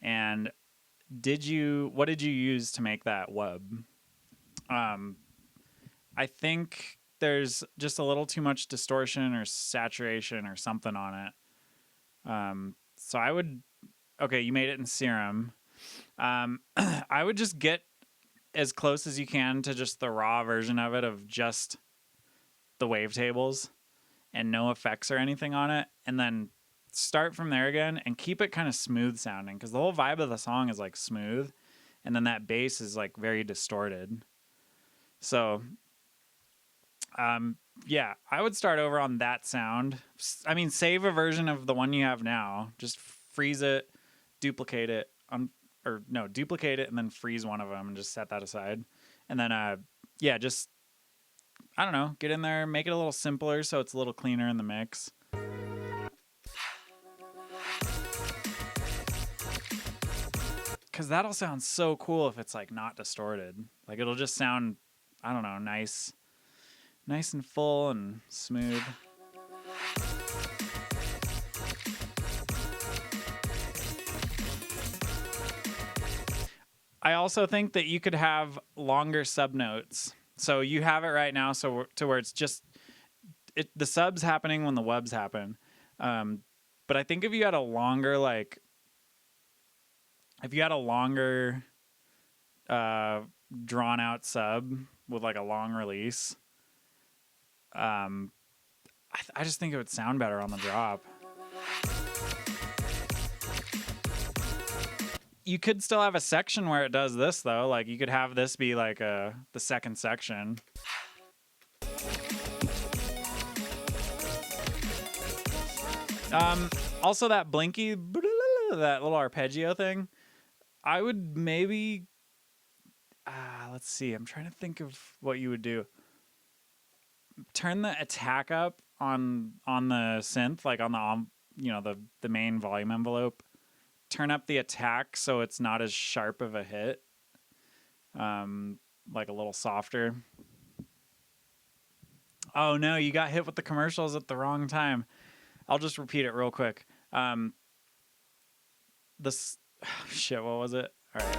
And what did you use to make that wub? I think there's just a little too much distortion or saturation or something on it. So I would, okay, you made it in Serum. I would just get as close as you can to just the raw version of it, of just the wavetables and no effects or anything on it. And then start from there again and keep it kind of smooth sounding, because the whole vibe of the song is like smooth. And then that bass is like very distorted. So, yeah, I would start over on that sound. I mean, save a version of the one you have now. Just freeze it, duplicate it, duplicate it and then freeze one of them and just set that aside. And then, yeah, just, I don't know, get in there, make it a little simpler so it's a little cleaner in the mix. Because that'll sound so cool if it's like not distorted. Like it'll just sound, I don't know, nice and full and smooth. I also think that you could have longer sub notes. So you have it right now, so to where it's just the sub's happening when the wubs happen. But I think if you had a longer, like if you had a longer drawn out sub with like a long release, I just think it would sound better on the drop. You could still have a section where it does this though. Like you could have this be like the second section. Also that blinky, that little arpeggio thing, I would maybe, let's see. I'm trying to think of what you would do. Turn the attack up on the synth, like on the main volume envelope. Turn up the attack so it's not as sharp of a hit, like a little softer. Oh no, you got hit with the commercials at the wrong time. I'll just repeat it real quick. Shit, what was it? All right.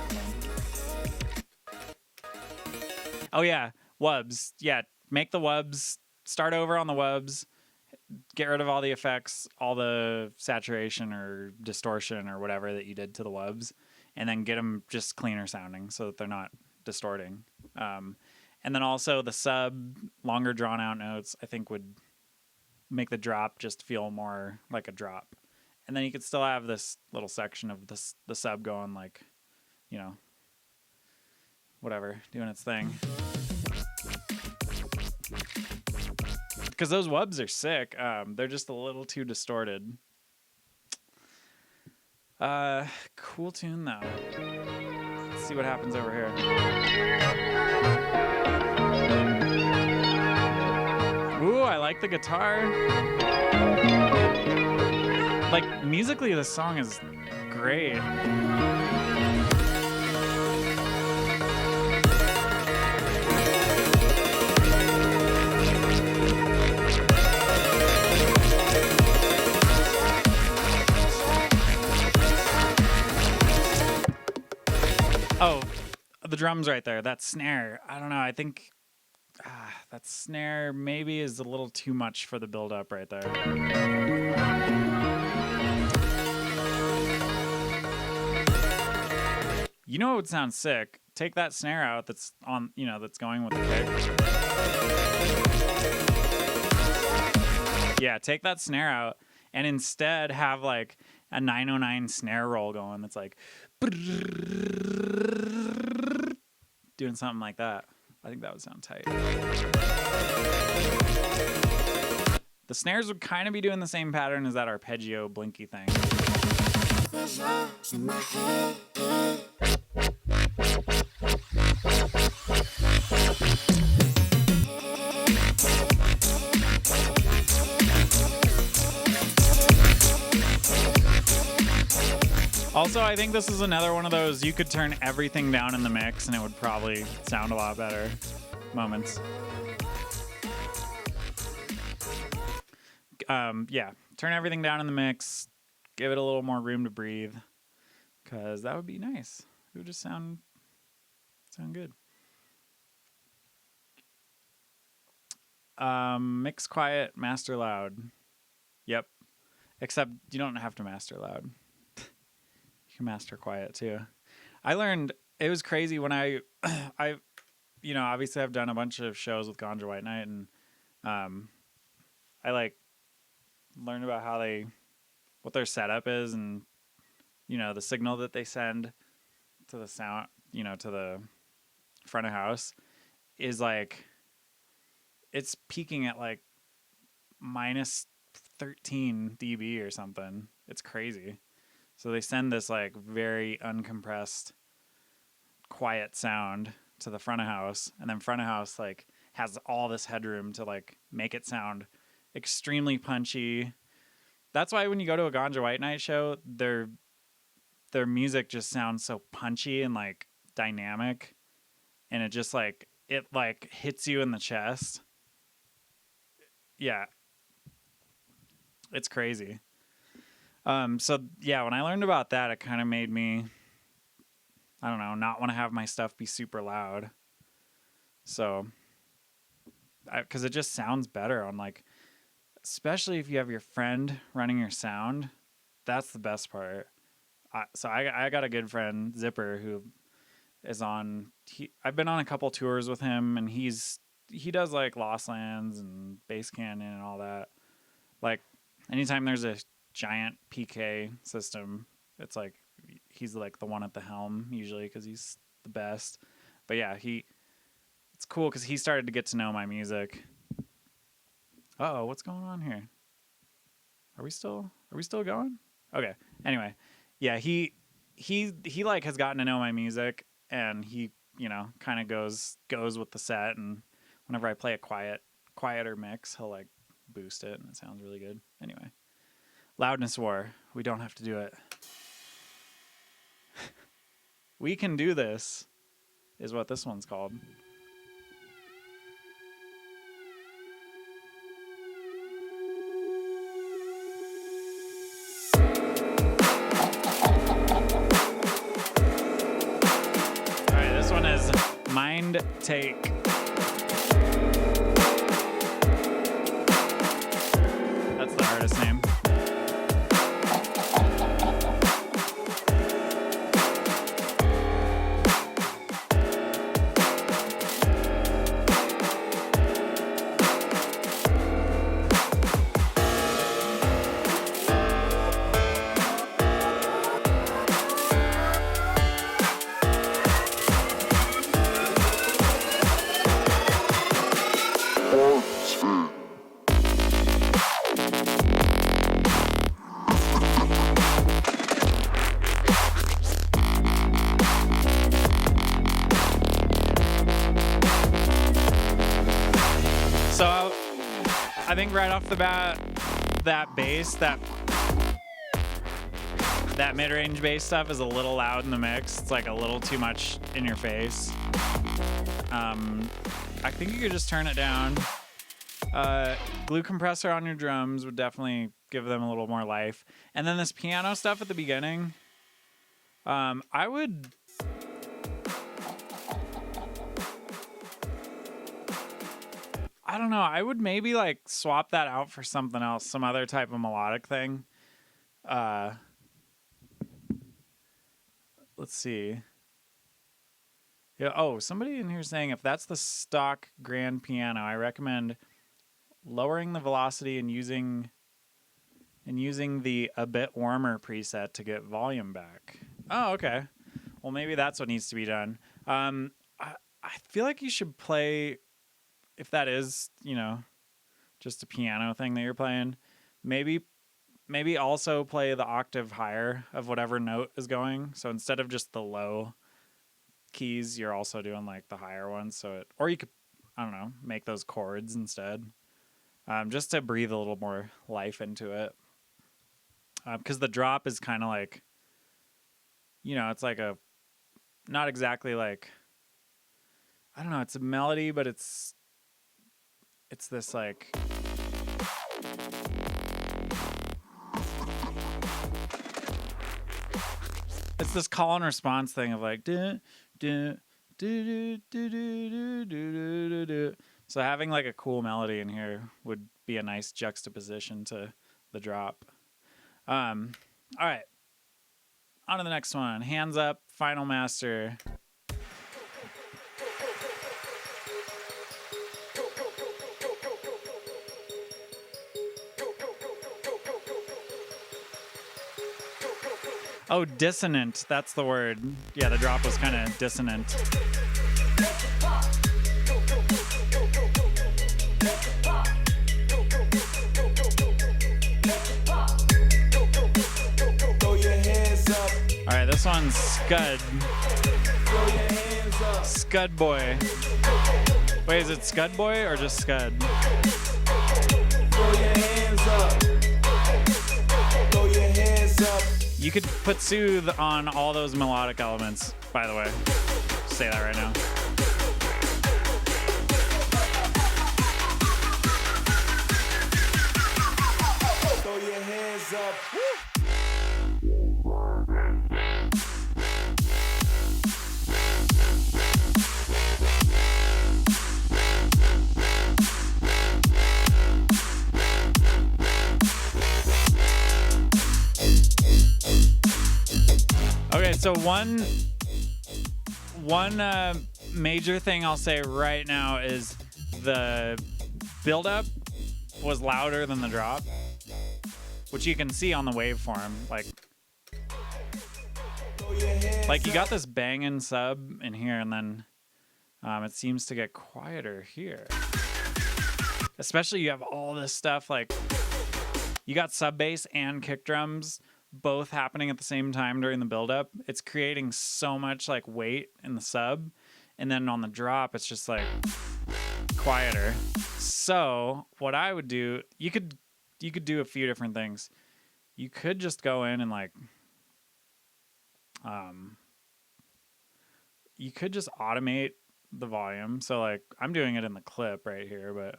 Oh yeah, wubs. Yeah, make the wubs. Start over on the wubs. Get rid of all the effects, all the saturation or distortion or whatever that you did to the wubs, and then get them just cleaner sounding so that they're not distorting. And then also the sub, longer drawn out notes, I think would make the drop just feel more like a drop. And then you could still have this little section of the sub going like, whatever, doing its thing. Because those wubs are sick. They're just a little too distorted. Cool tune though. Let's see what happens over here. Ooh, I like the guitar. Like musically, the song is great. Oh, the drums right there. That snare. I don't know. I think that snare maybe is a little too much for the build-up right there. You know what would sound sick? Take that snare out that's on, that's going with the kick. Yeah, take that snare out and instead have like a 909 snare roll going that's like doing something like that. I think that would sound tight. The snares would kind of be doing the same pattern as that arpeggio blinky thing. Also, I think this is another one of those you could turn everything down in the mix and it would probably sound a lot better moments. Yeah, turn everything down in the mix, give it a little more room to breathe, because that would be nice. It would just sound good. Mix quiet, master loud. Yep. Except you don't have to master loud. You can master quiet too. I learned, it was crazy when I obviously I've done a bunch of shows with Ganja White Night, and I like learned about what their setup is, and the signal that they send to the sound, to the front of house is like, it's peaking at like minus 13 dB or something. It's crazy. So they send this like very uncompressed, quiet sound to the front of house, and then front of house like has all this headroom to like make it sound extremely punchy. That's why when you go to a Ganja White Night show, their music just sounds so punchy and like dynamic, and it just like hits you in the chest. Yeah, it's crazy. So yeah, when I learned about that, it kind of made me, I don't know, not want to have my stuff be super loud. So, because it just sounds better on like, especially if you have your friend running your sound, that's the best part. I got a good friend, Zipper, who is on. I've been on a couple tours with him, and he does like Lost Lands and Bass Canyon and all that. Like anytime there's a giant PK system, it's like he's like the one at the helm usually because he's the best. But yeah, it's cool because he started to get to know my music. Uh-oh, what's going on here? Are we still going? Okay. Anyway, yeah, he like has gotten to know my music, and he, you know, kind of goes with the set, and whenever I play a quieter mix, he'll like boost it and it sounds really good. Anyway, Loudness War. We don't have to do it. We Can Do This is what this one's called. Mind Take. That's the artist name. I think right off the bat, that bass, that mid-range bass stuff is a little loud in the mix. It's like a little too much in your face. I think you could just turn it down. Glue compressor on your drums would definitely give them a little more life. And then this piano stuff at the beginning, I don't know. I would maybe like swap that out for something else, some other type of melodic thing. Let's see. Yeah. Oh, somebody in here saying if that's the stock grand piano, I recommend lowering the velocity and using the A Bit Warmer preset to get volume back. Oh, okay. Well, maybe that's what needs to be done. I feel like you should play. If that is, you know, just a piano thing that you're playing, maybe also play the octave higher of whatever note is going. So instead of just the low keys, you're also doing like the higher ones. Or you could, I don't know, make those chords instead, just to breathe a little more life into it. Because the drop is kind of like, you know, it's like not exactly like, I don't know, it's a melody, but it's this like it's this call and response thing of like do do do do do do do do. So having like a cool melody in here would be a nice juxtaposition to the drop. All right, on to the next one. Hands Up, Final Master. Oh, dissonant. That's the word. Yeah, the drop was kind of dissonant. All right, this one's Scud. Scud Boy. Wait, is it Scud Boy or just Scud? You could put soothe on all those melodic elements, by the way. Just say that right now. Throw your hands up. Okay, so one major thing I'll say right now is the build-up was louder than the drop, which you can see on the waveform. Like you got this banging sub in here, and then it seems to get quieter here. Especially you have all this stuff, like you got sub bass and kick drums both happening at the same time during the build-up. It's creating so much like weight in the sub, and then on the drop it's just like quieter. So what I would do, you could do a few different things. You could just go in and like you could just automate the volume. So like I'm doing it in the clip right here, but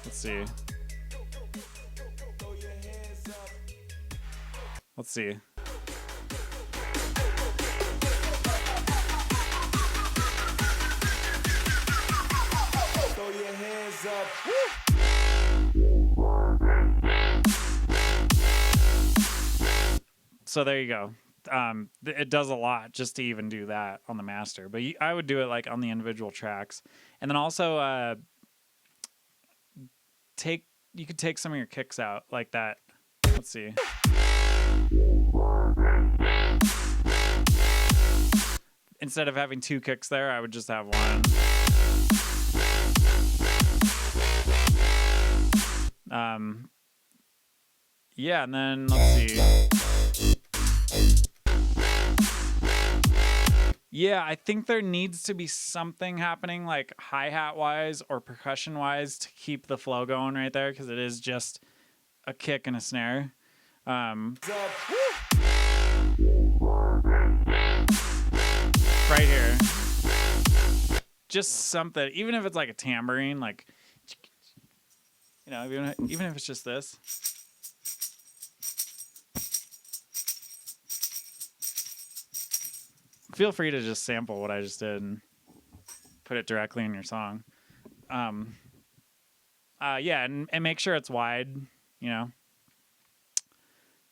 let's see. Let's see. Throw your hands up. So there you go. It does a lot just to even do that on the master, but I would do it like on the individual tracks, and then also you could take some of your kicks out like that. Let's see. Instead of having two kicks there, I would just have one. Yeah, and then let's see. Yeah, I think there needs to be something happening like hi-hat wise or percussion wise to keep the flow going right there, because it is just a kick and a snare. Right here. Just something, even if it's like a tambourine, like, you know, even if it's just this. Feel free to just sample what I just did and put it directly in your song. Yeah, and make sure it's wide, you know.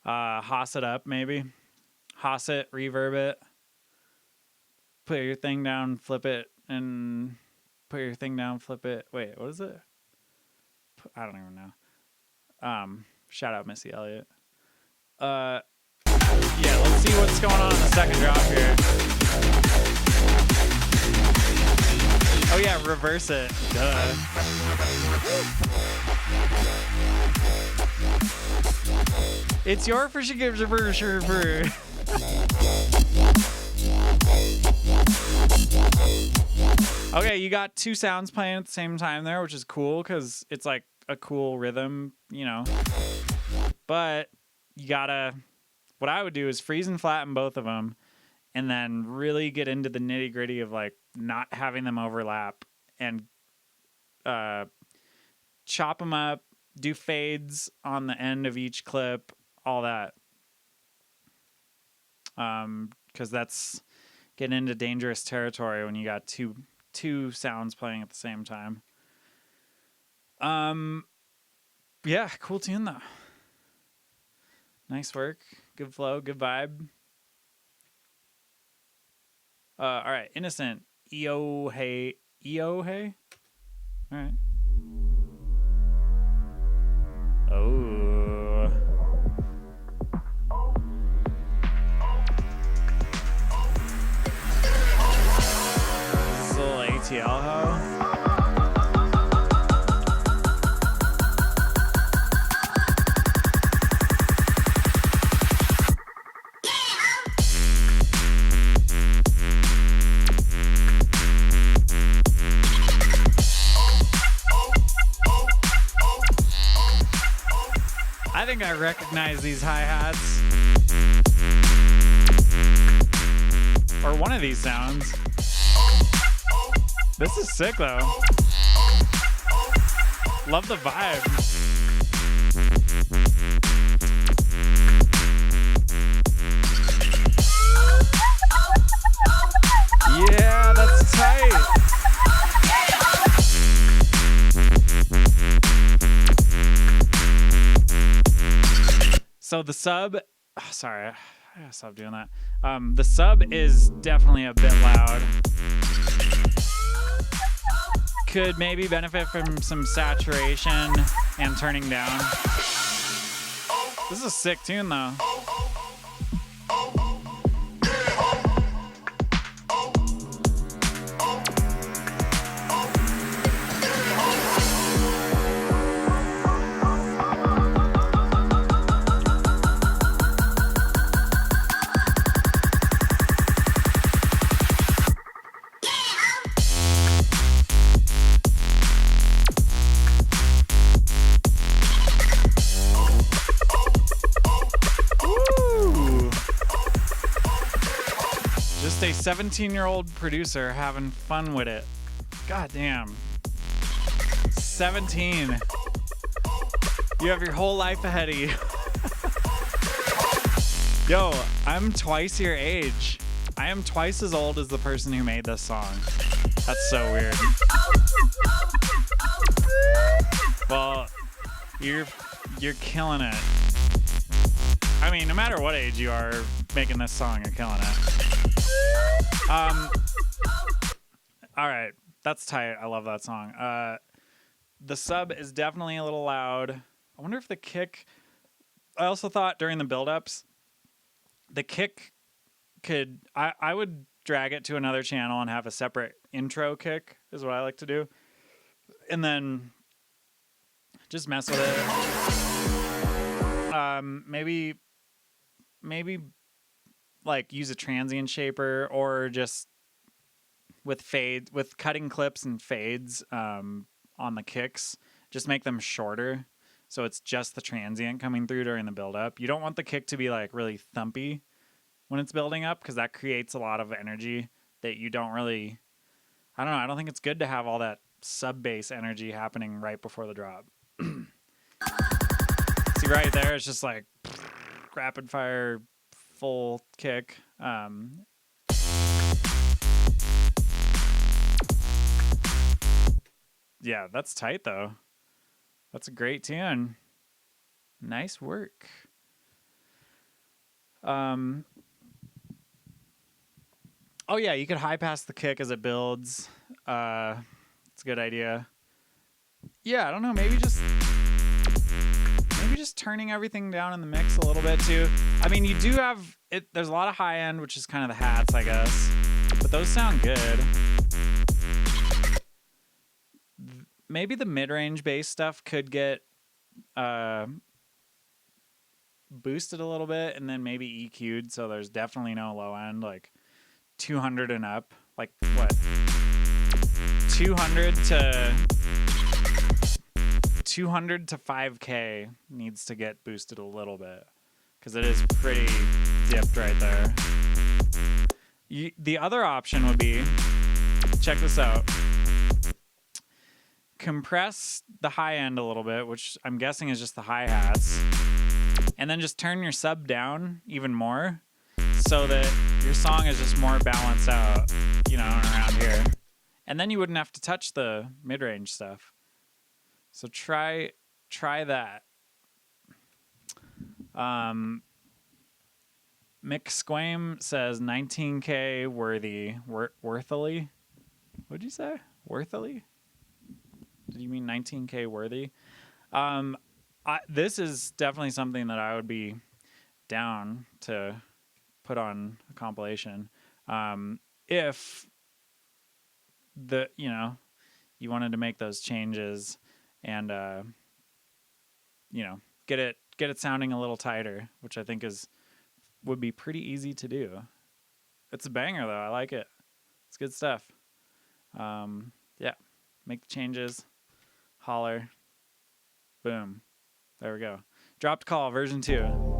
Hoss it up, maybe. Hoss it, reverb it. Put your thing down, flip it, and put your thing down, flip it. Wait, what is it? I don't even know. Shout out Missy Elliott. Yeah, let's see what's going on in the second drop here. Oh yeah, reverse it. Duh. It's your for she gives her for. Okay, you got two sounds playing at the same time there, which is cool because it's like a cool rhythm, you know. But you gotta, what I would do is freeze and flatten both of them, and then really get into the nitty gritty of like not having them overlap, and chop them up, do fades on the end of each clip, all that. Because that's getting into dangerous territory when you got two sounds playing at the same time. Yeah, cool tune though. Nice work, good flow, good vibe. All right, Innocent, EO hey. All right. Oh. This is a little ATL ho. I think I recognize these hi-hats. Or one of these sounds. This is sick though. Love the vibe. Yeah, that's tight. So the sub, sorry, I gotta stop doing that. The sub is definitely a bit loud. Could maybe benefit from some saturation and turning down. This is a sick tune though. Just a 17-year-old producer having fun with it. God damn. 17. You have your whole life ahead of you. Yo, I'm twice your age. I am twice as old as the person who made this song. That's so weird. Well, you're killing it. I mean, no matter what age you are making this song, you're killing it. All right, that's tight. I love that song. The sub is definitely a little loud. I wonder if the kick. I also thought during the build-ups, the kick could. I would drag it to another channel and have a separate intro kick. Is what I like to do, and then just mess with it. Maybe like use a transient shaper or just with cutting clips and fades on the kicks, just make them shorter so it's just the transient coming through during the build up. You don't want the kick to be like really thumpy when it's building up because that creates a lot of energy that you don't really, I don't know, I don't think it's good to have all that sub bass energy happening right before the drop. See right there, it's just like rapid fire full kick. Yeah, that's tight though. That's a great tune. Nice work. Oh yeah, you could high pass the kick as it builds. It's a good idea. Yeah, I don't know, maybe just turning everything down in the mix a little bit too. I mean, you do have it. There's a lot of high end, which is kind of the hats, I guess, but those sound good. Maybe the mid-range bass stuff could get boosted a little bit and then maybe EQ'd, so there's definitely no low end, like 200 and up. Like what? 200 to 5K needs to get boosted a little bit because it is pretty dipped right there. The other option would be, check this out. Compress the high end a little bit, which I'm guessing is just the hi-hats, and then just turn your sub down even more so that your song is just more balanced out, you know, around here. And then you wouldn't have to touch the mid-range stuff. So try that. Mick Squame says 19K worthy. Worthily? What'd you say? Worthily? Did you mean 19K worthy? This is definitely something that I would be down to put on a compilation. If you wanted to make those changes and get it sounding a little tighter, which I think would be pretty easy to do. It's a banger though. I like it. It's good stuff. Yeah, make the changes. Holler. Boom. There we go. Dropped Call version 2.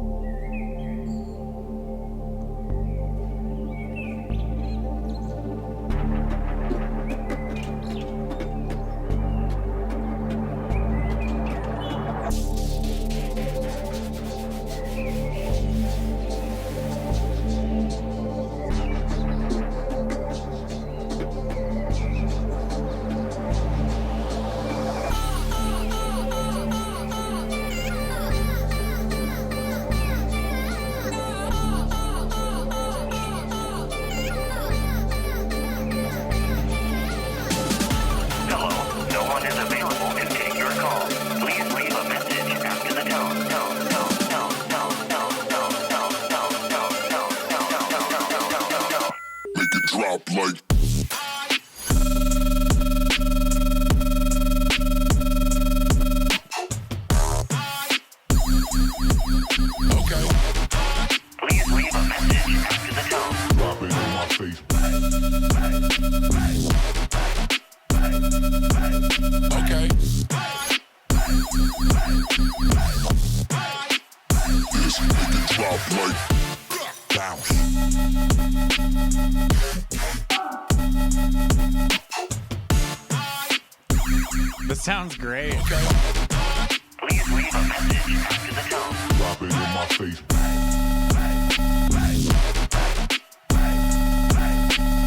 drop like. Okay. Please leave a message after the tone. Drop it in my face. Okay. This nigga drop like bounce. This sounds great. Okay. Please leave a message after the tone. Drop it in my face.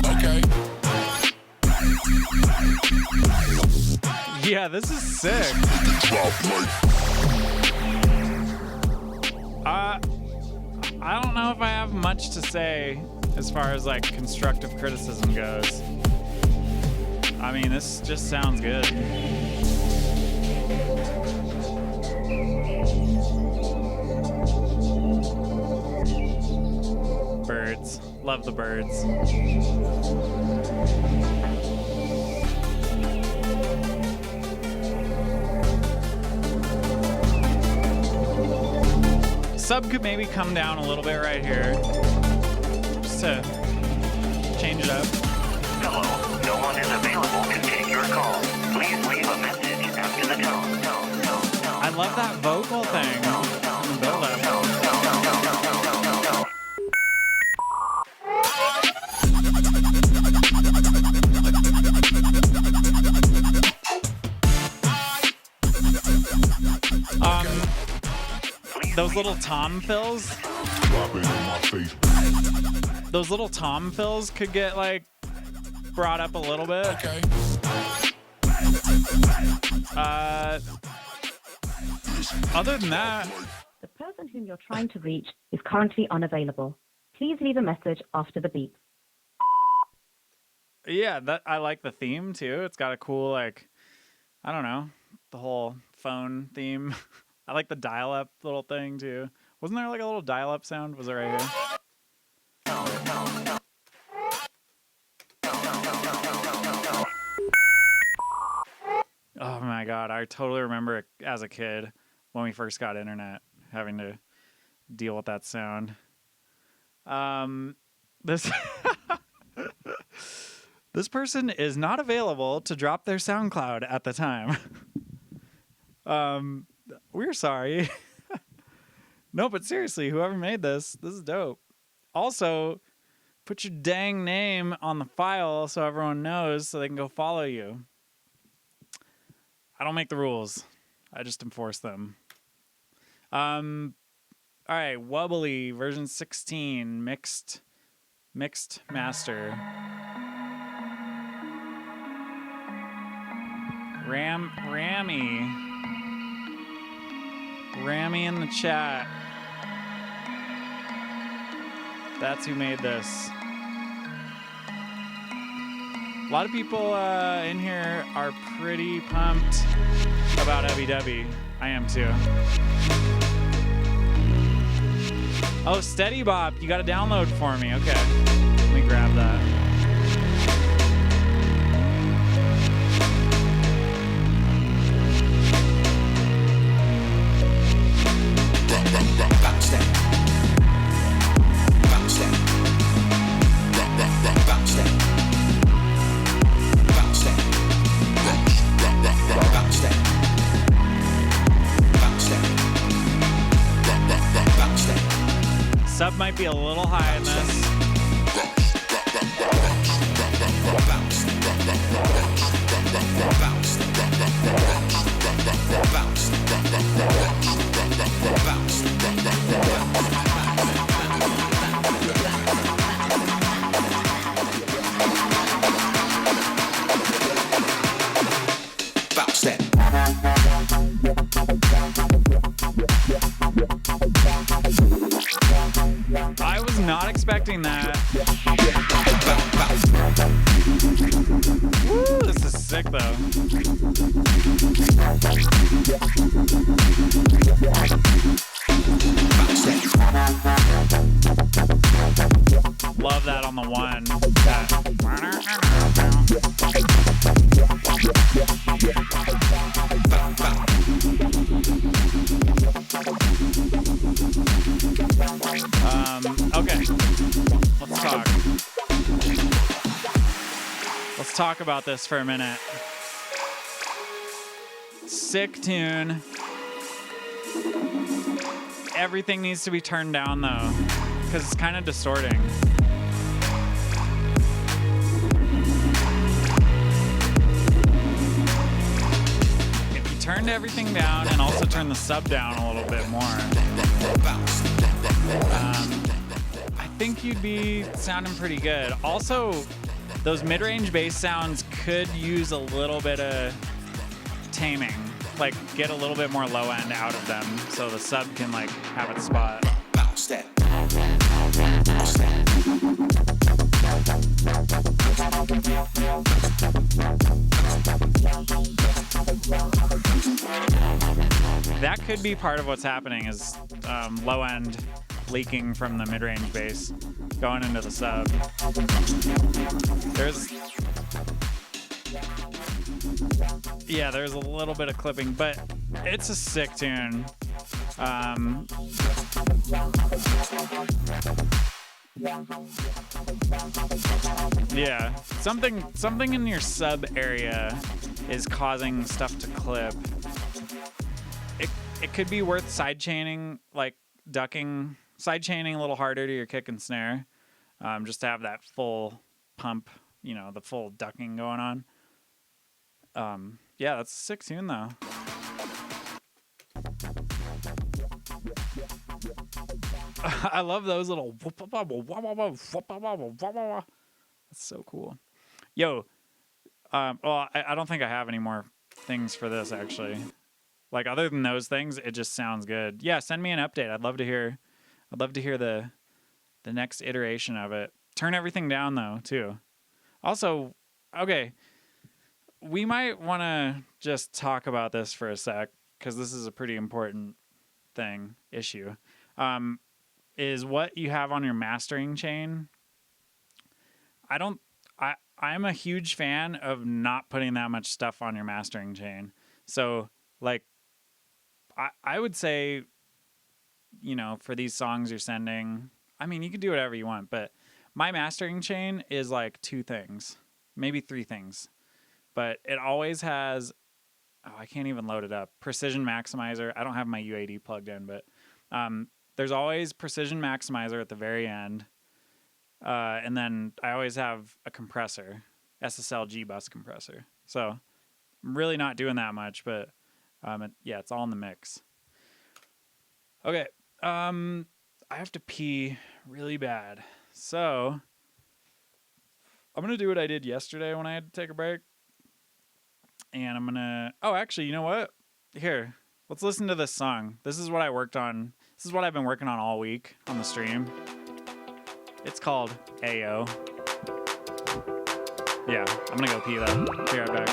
Okay. Yeah, this is sick. Drop like. I don't know if I have much to say as far as like constructive criticism goes. I mean, this just sounds good. Birds. Love the birds. Sub could maybe come down a little bit right here. Just to change it up. Hello, no one is available to take your call. Please leave a message after the tone. I love that vocal thing. Build up. Those little tom fills. Drop it in my face. Those little tom fills could get like brought up a little bit. Okay. Other than that, The person whom you're trying to reach is currently unavailable. Please leave a message after the beep. yeah, that I like the theme too. It's got a cool like, I don't know, the whole phone theme. I like the dial-up little thing too. Wasn't there like a little dial-up sound? Was it right here? Oh my god, I totally remember it as a kid when we first got internet, having to deal with that sound. This this person is not available to drop their SoundCloud at the time. We're sorry. No, but seriously, whoever made this is dope. Also, put your dang name on the file so everyone knows so they can go follow you. I don't make the rules. I just enforce them. All right, Wubbly version 16 mixed master. Rammy in the chat. That's who made this. A lot of people in here are pretty pumped about Ebby Debby. I am too. Oh, Steady Bop, you got to download for me. Okay, let me grab that. Sub might be a little high in this. I was not expecting that. Woo, this is sick though. Love that on the one. That talk about this for a minute. Sick tune. Everything needs to be turned down though, because it's kind of distorting. If you turned everything down and also turn the sub down a little bit more, I think you'd be sounding pretty good. Also, those mid-range bass sounds could use a little bit of taming, like get a little bit more low end out of them so the sub can like have its spot. That could be part of what's happening is low end leaking from the mid-range bass going into the sub. There's a little bit of clipping, but it's a sick tune. Yeah, something in your sub area is causing stuff to clip. It could be worth side chaining, like ducking, side chaining a little harder to your kick and snare, just to have that full pump, the full ducking going on. Yeah, that's a sick tune though. I love those little. That's so cool. Yo, well, I don't think I have any more things for this actually. Like other than those things, it just sounds good. Yeah, send me an update. I'd love to hear the next iteration of it. Turn everything down though too. Also, okay, we might want to just talk about this for a sec because this is a pretty important issue. Is what you have on your mastering chain. I'm a huge fan of not putting that much stuff on your mastering chain. So like, I would say, for these songs you're sending, I mean, you can do whatever you want, but my mastering chain is like 2 things, maybe 3 things, but it always has, I can't even load it up. Precision maximizer. I don't have my UAD plugged in, but, there's always precision maximizer at the very end. And then I always have a compressor, SSL G bus compressor. So I'm really not doing that much, but it's all in the mix. Okay. I have to pee really bad. So I'm going to do what I did yesterday when I had to take a break. And I'm going to, actually, you know what? Here, let's listen to this song. This is what I worked on. This is what I've been working on all week on the stream. It's called Ayo. Yeah, I'm gonna go pee though. Be right back.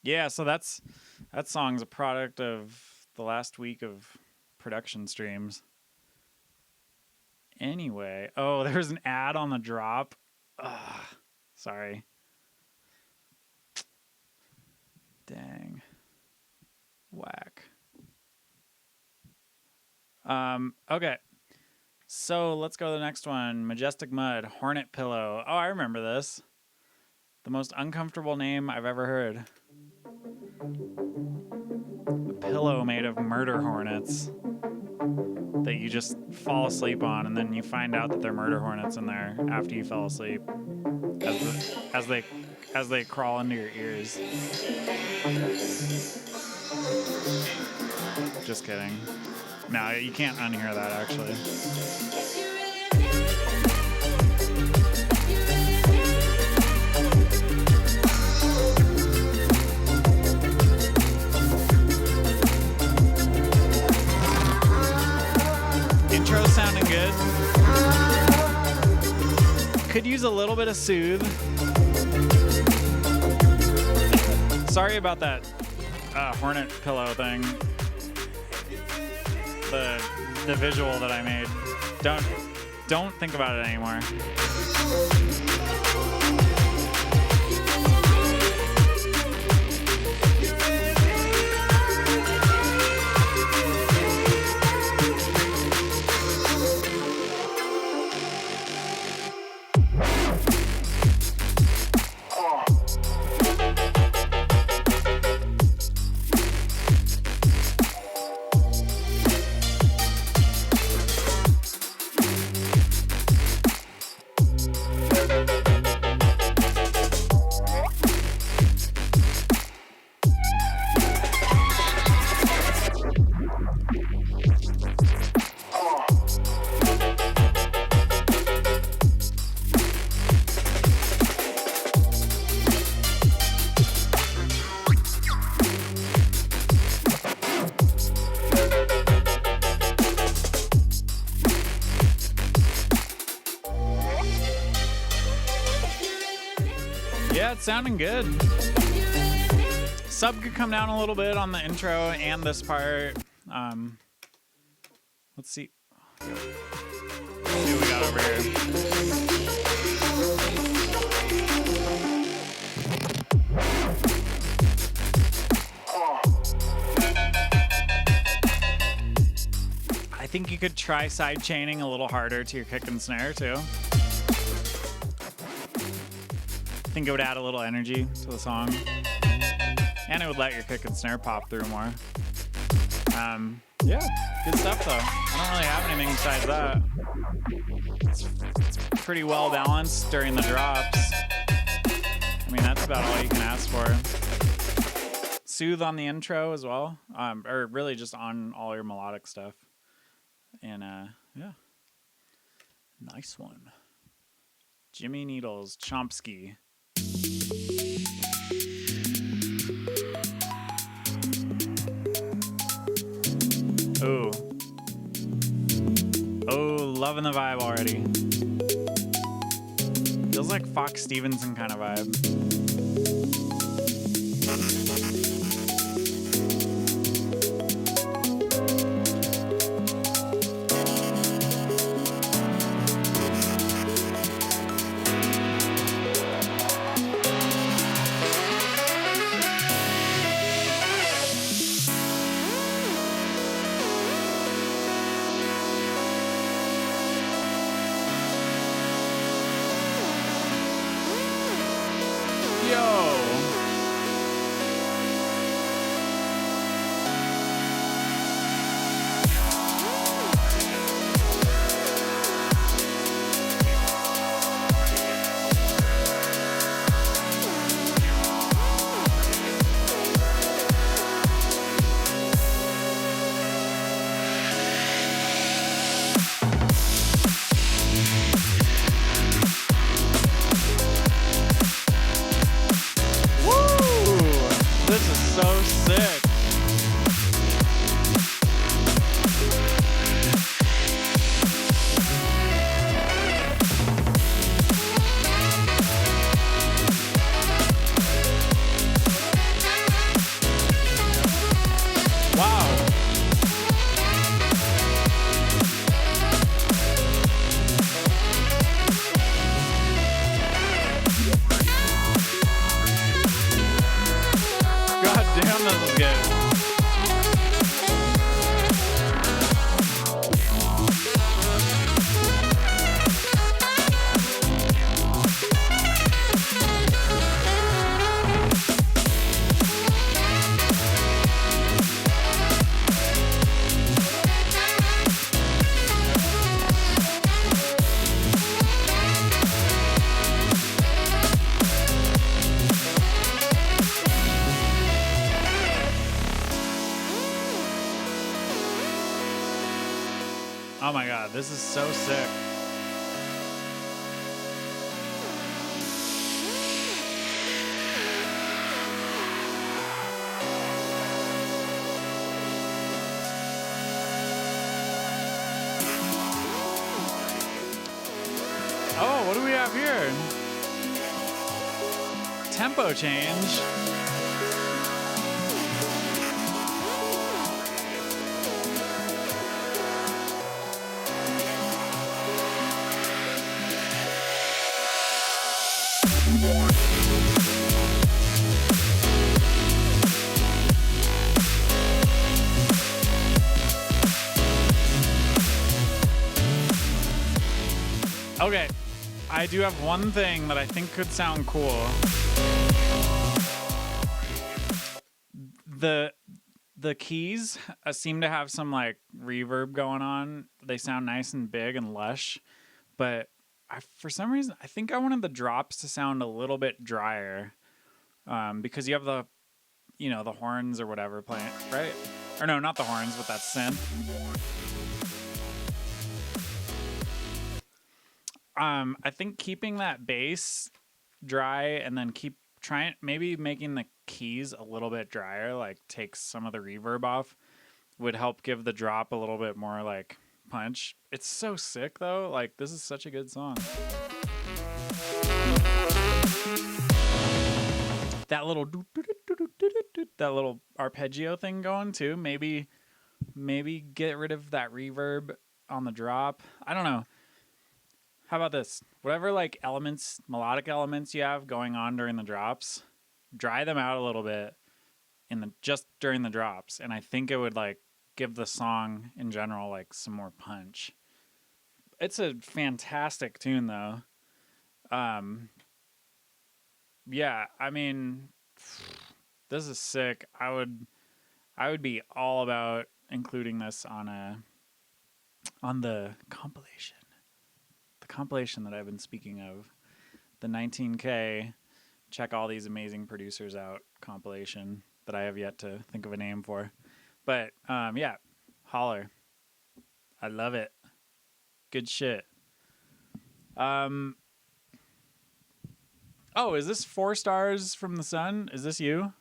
Yeah, so that song's a product of the last week of production streams. Anyway, oh, there's an ad on the drop. Ugh, sorry. Dang. Whack. Okay. So let's go to the next one. Majestic Mud, Hornet Pillow. Oh, I remember this. The most uncomfortable name I've ever heard. A pillow made of murder hornets that you just fall asleep on, and then you find out that they're murder hornets in there after you fell asleep as they crawl into your ears. Just kidding. No, you can't unhear that actually. Intro sounding good. Could use a little bit of soothe. Sorry about that hornet pillow thing. The visual that I made. Don't think about it anymore. Yeah, it's sounding good. Sub could come down a little bit on the intro and this part. Let's see. Let's see what we got over here. I think you could try side chaining a little harder to your kick and snare too. I think it would add a little energy to the song. And it would let your kick and snare pop through more. Yeah, good stuff though. I don't really have anything besides that. It's pretty well balanced during the drops. I mean, that's about all you can ask for. Soothe on the intro as well, or really just on all your melodic stuff. And yeah, nice one. Jimmy Needles, Chomsky. Oh. Oh, loving the vibe already. Feels like Fox Stevenson kind of vibe. Oh my god, this is so sick. Oh, what do we have here? Tempo change. Okay, I do have one thing that I think could sound cool. The keys seem to have some like reverb going on. They sound nice and big and lush, but for some reason I think I wanted the drops to sound a little bit drier, because you have the horns or whatever playing, right? Or no, not the horns, but that synth. I think keeping that bass dry and then maybe making the keys a little bit drier, like takes some of the reverb off, would help give the drop a little bit more like punch. It's so sick though. Like, this is such a good song. That little that little arpeggio thing going too. Maybe get rid of that reverb on the drop. I don't know. How about this? Whatever like melodic elements you have going on during the drops, dry them out a little bit just during the drops, and I think it would like give the song in general like some more punch. It's a fantastic tune though. Yeah, I mean, this is sick. I would be all about including this on the compilation. The compilation that I've been speaking of, the 19K, check all these amazing producers out compilation that I have yet to think of a name for. But yeah, holler. I love it. Good shit. Oh, is this 4 Stars from the Sun? Is this you?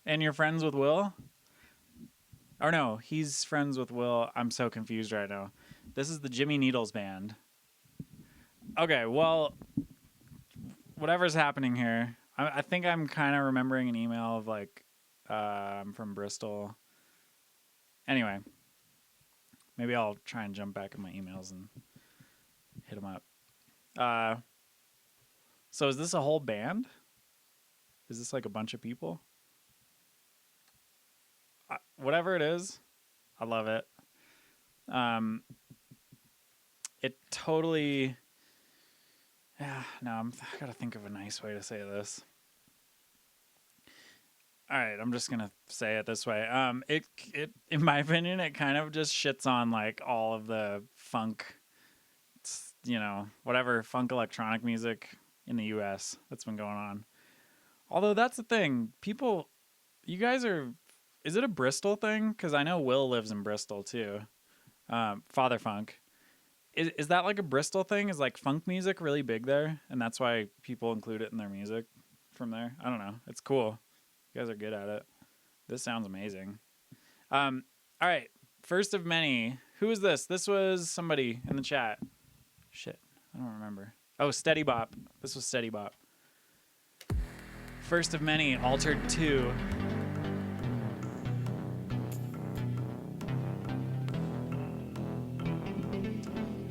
And you're friends with Will? Or no, he's friends with Will. I'm so confused right now. This is the Jimmy Needles Band. Okay, well, whatever's happening here, I think I'm kind of remembering an email of like, I'm from Bristol. Anyway, maybe I'll try and jump back in my emails and hit them up. So is this a whole band? Is this like a bunch of people? Whatever it is, I love it. It totally... Yeah, no, I gotta think of a nice way to say this. All right, I'm just gonna say it this way. It in my opinion, it kind of just shits on like all of the funk, whatever funk electronic music in the U.S. that's been going on. Although that's the thing, you guys are. Is it a Bristol thing? Because I know Will lives in Bristol too. Father Funk. Is that like a Bristol thing? Is like funk music really big there? And that's why people include it in their music from there? I don't know. It's cool. You guys are good at it. This sounds amazing. All right. First of many. Who is this? This was somebody in the chat. Shit. I don't remember. Oh, Steady Bop. This was Steady Bop. First of many. Altered 2.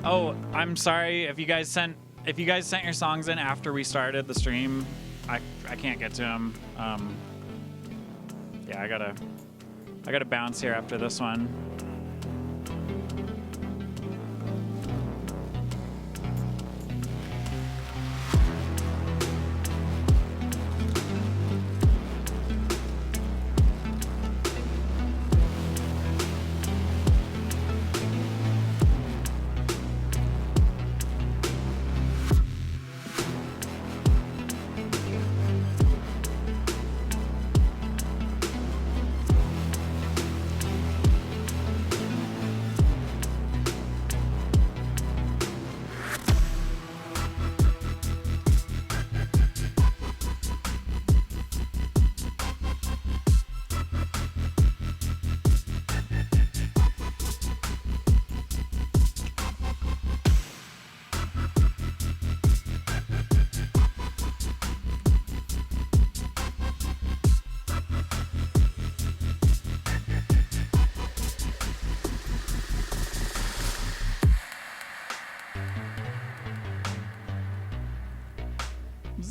Oh, I'm sorry if you guys sent your songs in after we started the stream. I can't get to them. Yeah, I gotta bounce here after this one.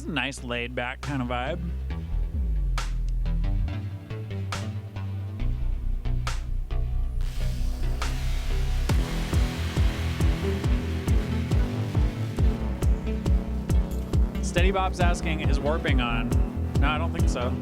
is a nice laid back kind of vibe. Steady Bob's asking, is warping on? No, I don't think so.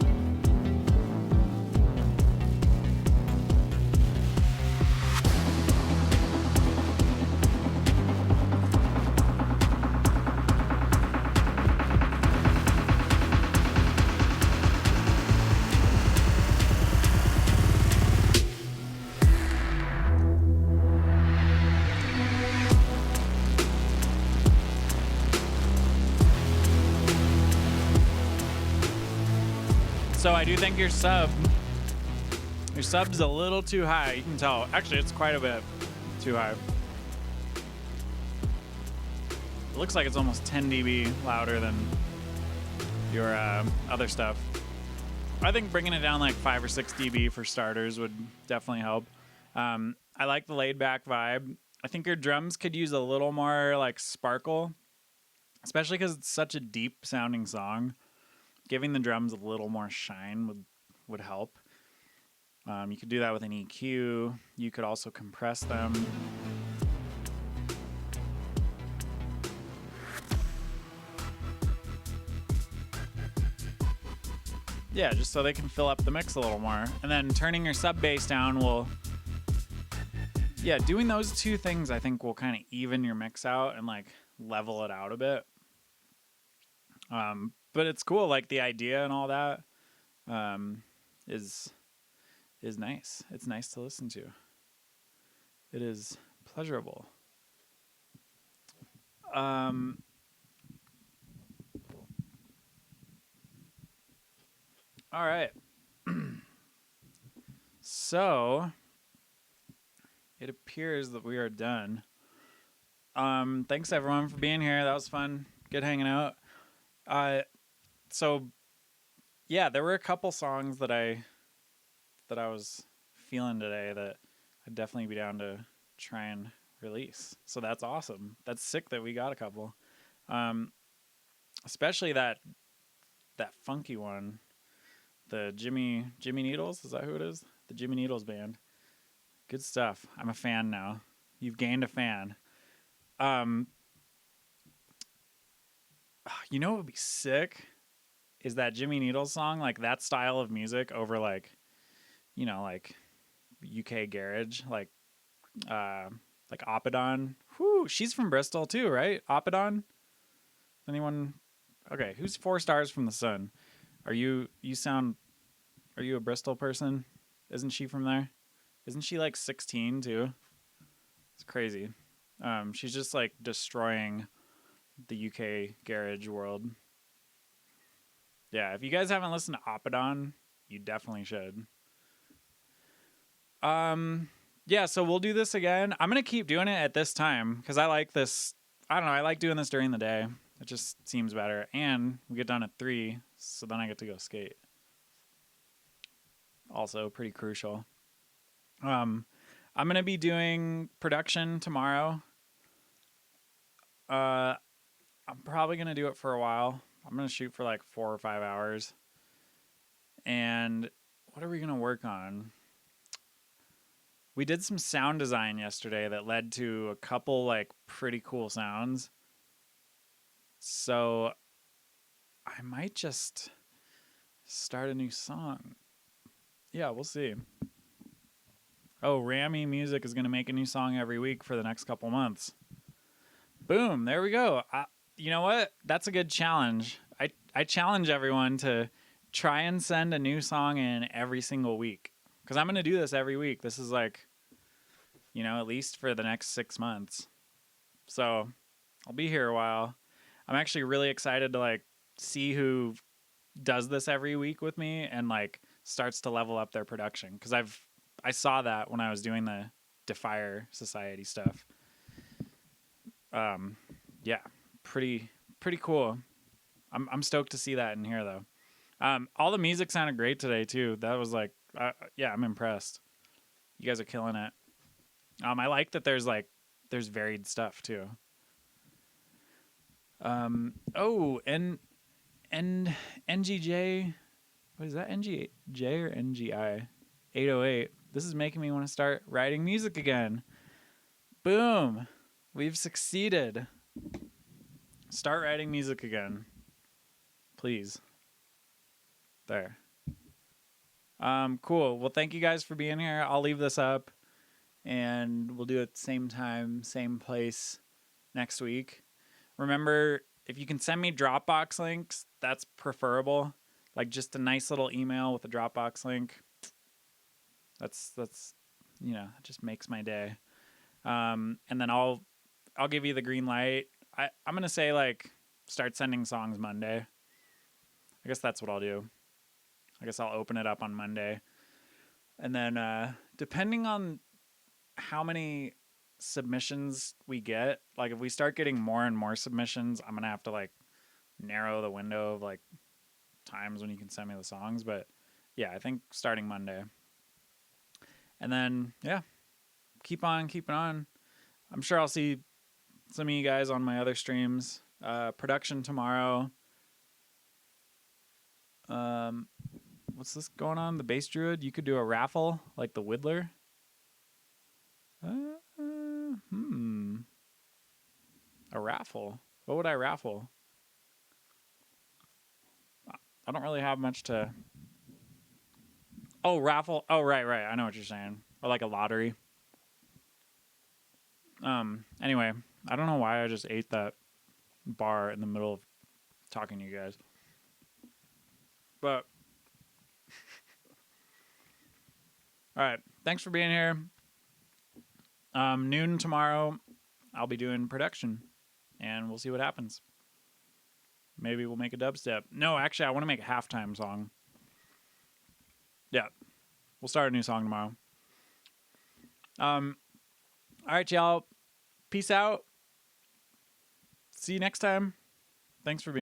So I do think your sub's a little too high. You can tell. Actually, it's quite a bit too high. It looks like it's almost 10 dB louder than your other stuff. I think bringing it down like 5 or 6 dB for starters would definitely help. I like the laid back vibe. I think your drums could use a little more like sparkle, especially because it's such a deep sounding song. Giving the drums a little more shine would help. You could do that with an EQ. You could also compress them. Yeah, just so they can fill up the mix a little more. And then turning your sub bass down will... Yeah, doing those two things I think will kind of even your mix out and like level it out a bit. But it's cool, like the idea and all that is nice. It's nice to listen to. It is pleasurable. All right. So it appears that we are done. Thanks everyone for being here. That was fun. Good hanging out. So yeah, there were a couple songs that I was feeling today that I'd definitely be down to try and release. So that's awesome. That's sick that we got a couple. Especially that funky one. The Jimmy Needles, is that who it is? The Jimmy Needles band. Good stuff. I'm a fan now. You've gained a fan. You know what would be sick? Is that Jimmy Needles song, like that style of music over like, you know, like UK garage, like Opidon. Whoo, she's from Bristol too, right? Opidon? Anyone? Okay, who's 4 Stars from the Sun? Are you a Bristol person? Isn't she from there? Isn't she like 16 too? It's crazy. She's just like destroying the UK garage world. Yeah, if you guys haven't listened to Opidon, you definitely should. Yeah, so we'll do this again. I'm going to keep doing it at this time because I like this. I don't know, I like doing this during the day. It just seems better. And we get done at 3, so then I get to go skate. Also pretty crucial. I'm going to be doing production tomorrow. I'm probably going to do it for a while. I'm going to shoot for like 4 or 5 hours. And what are we going to work on? We did some sound design yesterday that led to a couple like pretty cool sounds. So I might just start a new song. Yeah, we'll see. Oh, Rammy Music is going to make a new song every week for the next couple months. Boom, there we go. You know what? That's a good challenge. I challenge everyone to try and send a new song in every single week. Because I'm going to do this every week. This is like, you know, at least for the next 6 months. So I'll be here a while. I'm actually really excited to like see who does this every week with me and like starts to level up their production. Because I saw that when I was doing the Defier Society stuff. Yeah, pretty cool. I'm stoked to see that in here though. All the music sounded great today too. That was like, yeah, I'm impressed. You guys are killing it. I like that there's varied stuff too. Oh, and NGJ, what is that? NGJ or NGI 808. This is making me want to start writing music again. Boom. We've succeeded. Start writing music again. Please. There. Cool. Well, thank you guys for being here. I'll leave this up and we'll do it same time, same place next week. Remember, if you can send me Dropbox links, that's preferable. Like just a nice little email with a Dropbox link. That's you know, it just makes my day. And then I'll give you the green light. I'm gonna say like start sending songs Monday. I guess that's what I'll do. I guess I'll open it up on Monday. And then depending on how many submissions we get, like if we start getting more and more submissions, I'm gonna have to like narrow the window of like times when you can send me the songs. But yeah, I think starting Monday. And then yeah, keep on keeping on. I'm sure I'll see some of you guys on my other streams. Production tomorrow. What's this going on? The Bass Druid? You could do a raffle like the Whittler. A raffle. What would I raffle? I don't really have much to... Oh, raffle. Oh, right. I know what you're saying. Or like a lottery. Anyway, I don't know why I just ate that bar in the middle of talking to you guys. But... All right. Thanks for being here. Noon tomorrow, I'll be doing production. And we'll see what happens. Maybe we'll make a dubstep. No, actually, I want to make a halftime song. Yeah. We'll start a new song tomorrow. All right, y'all. Peace out. See you next time. Thanks for being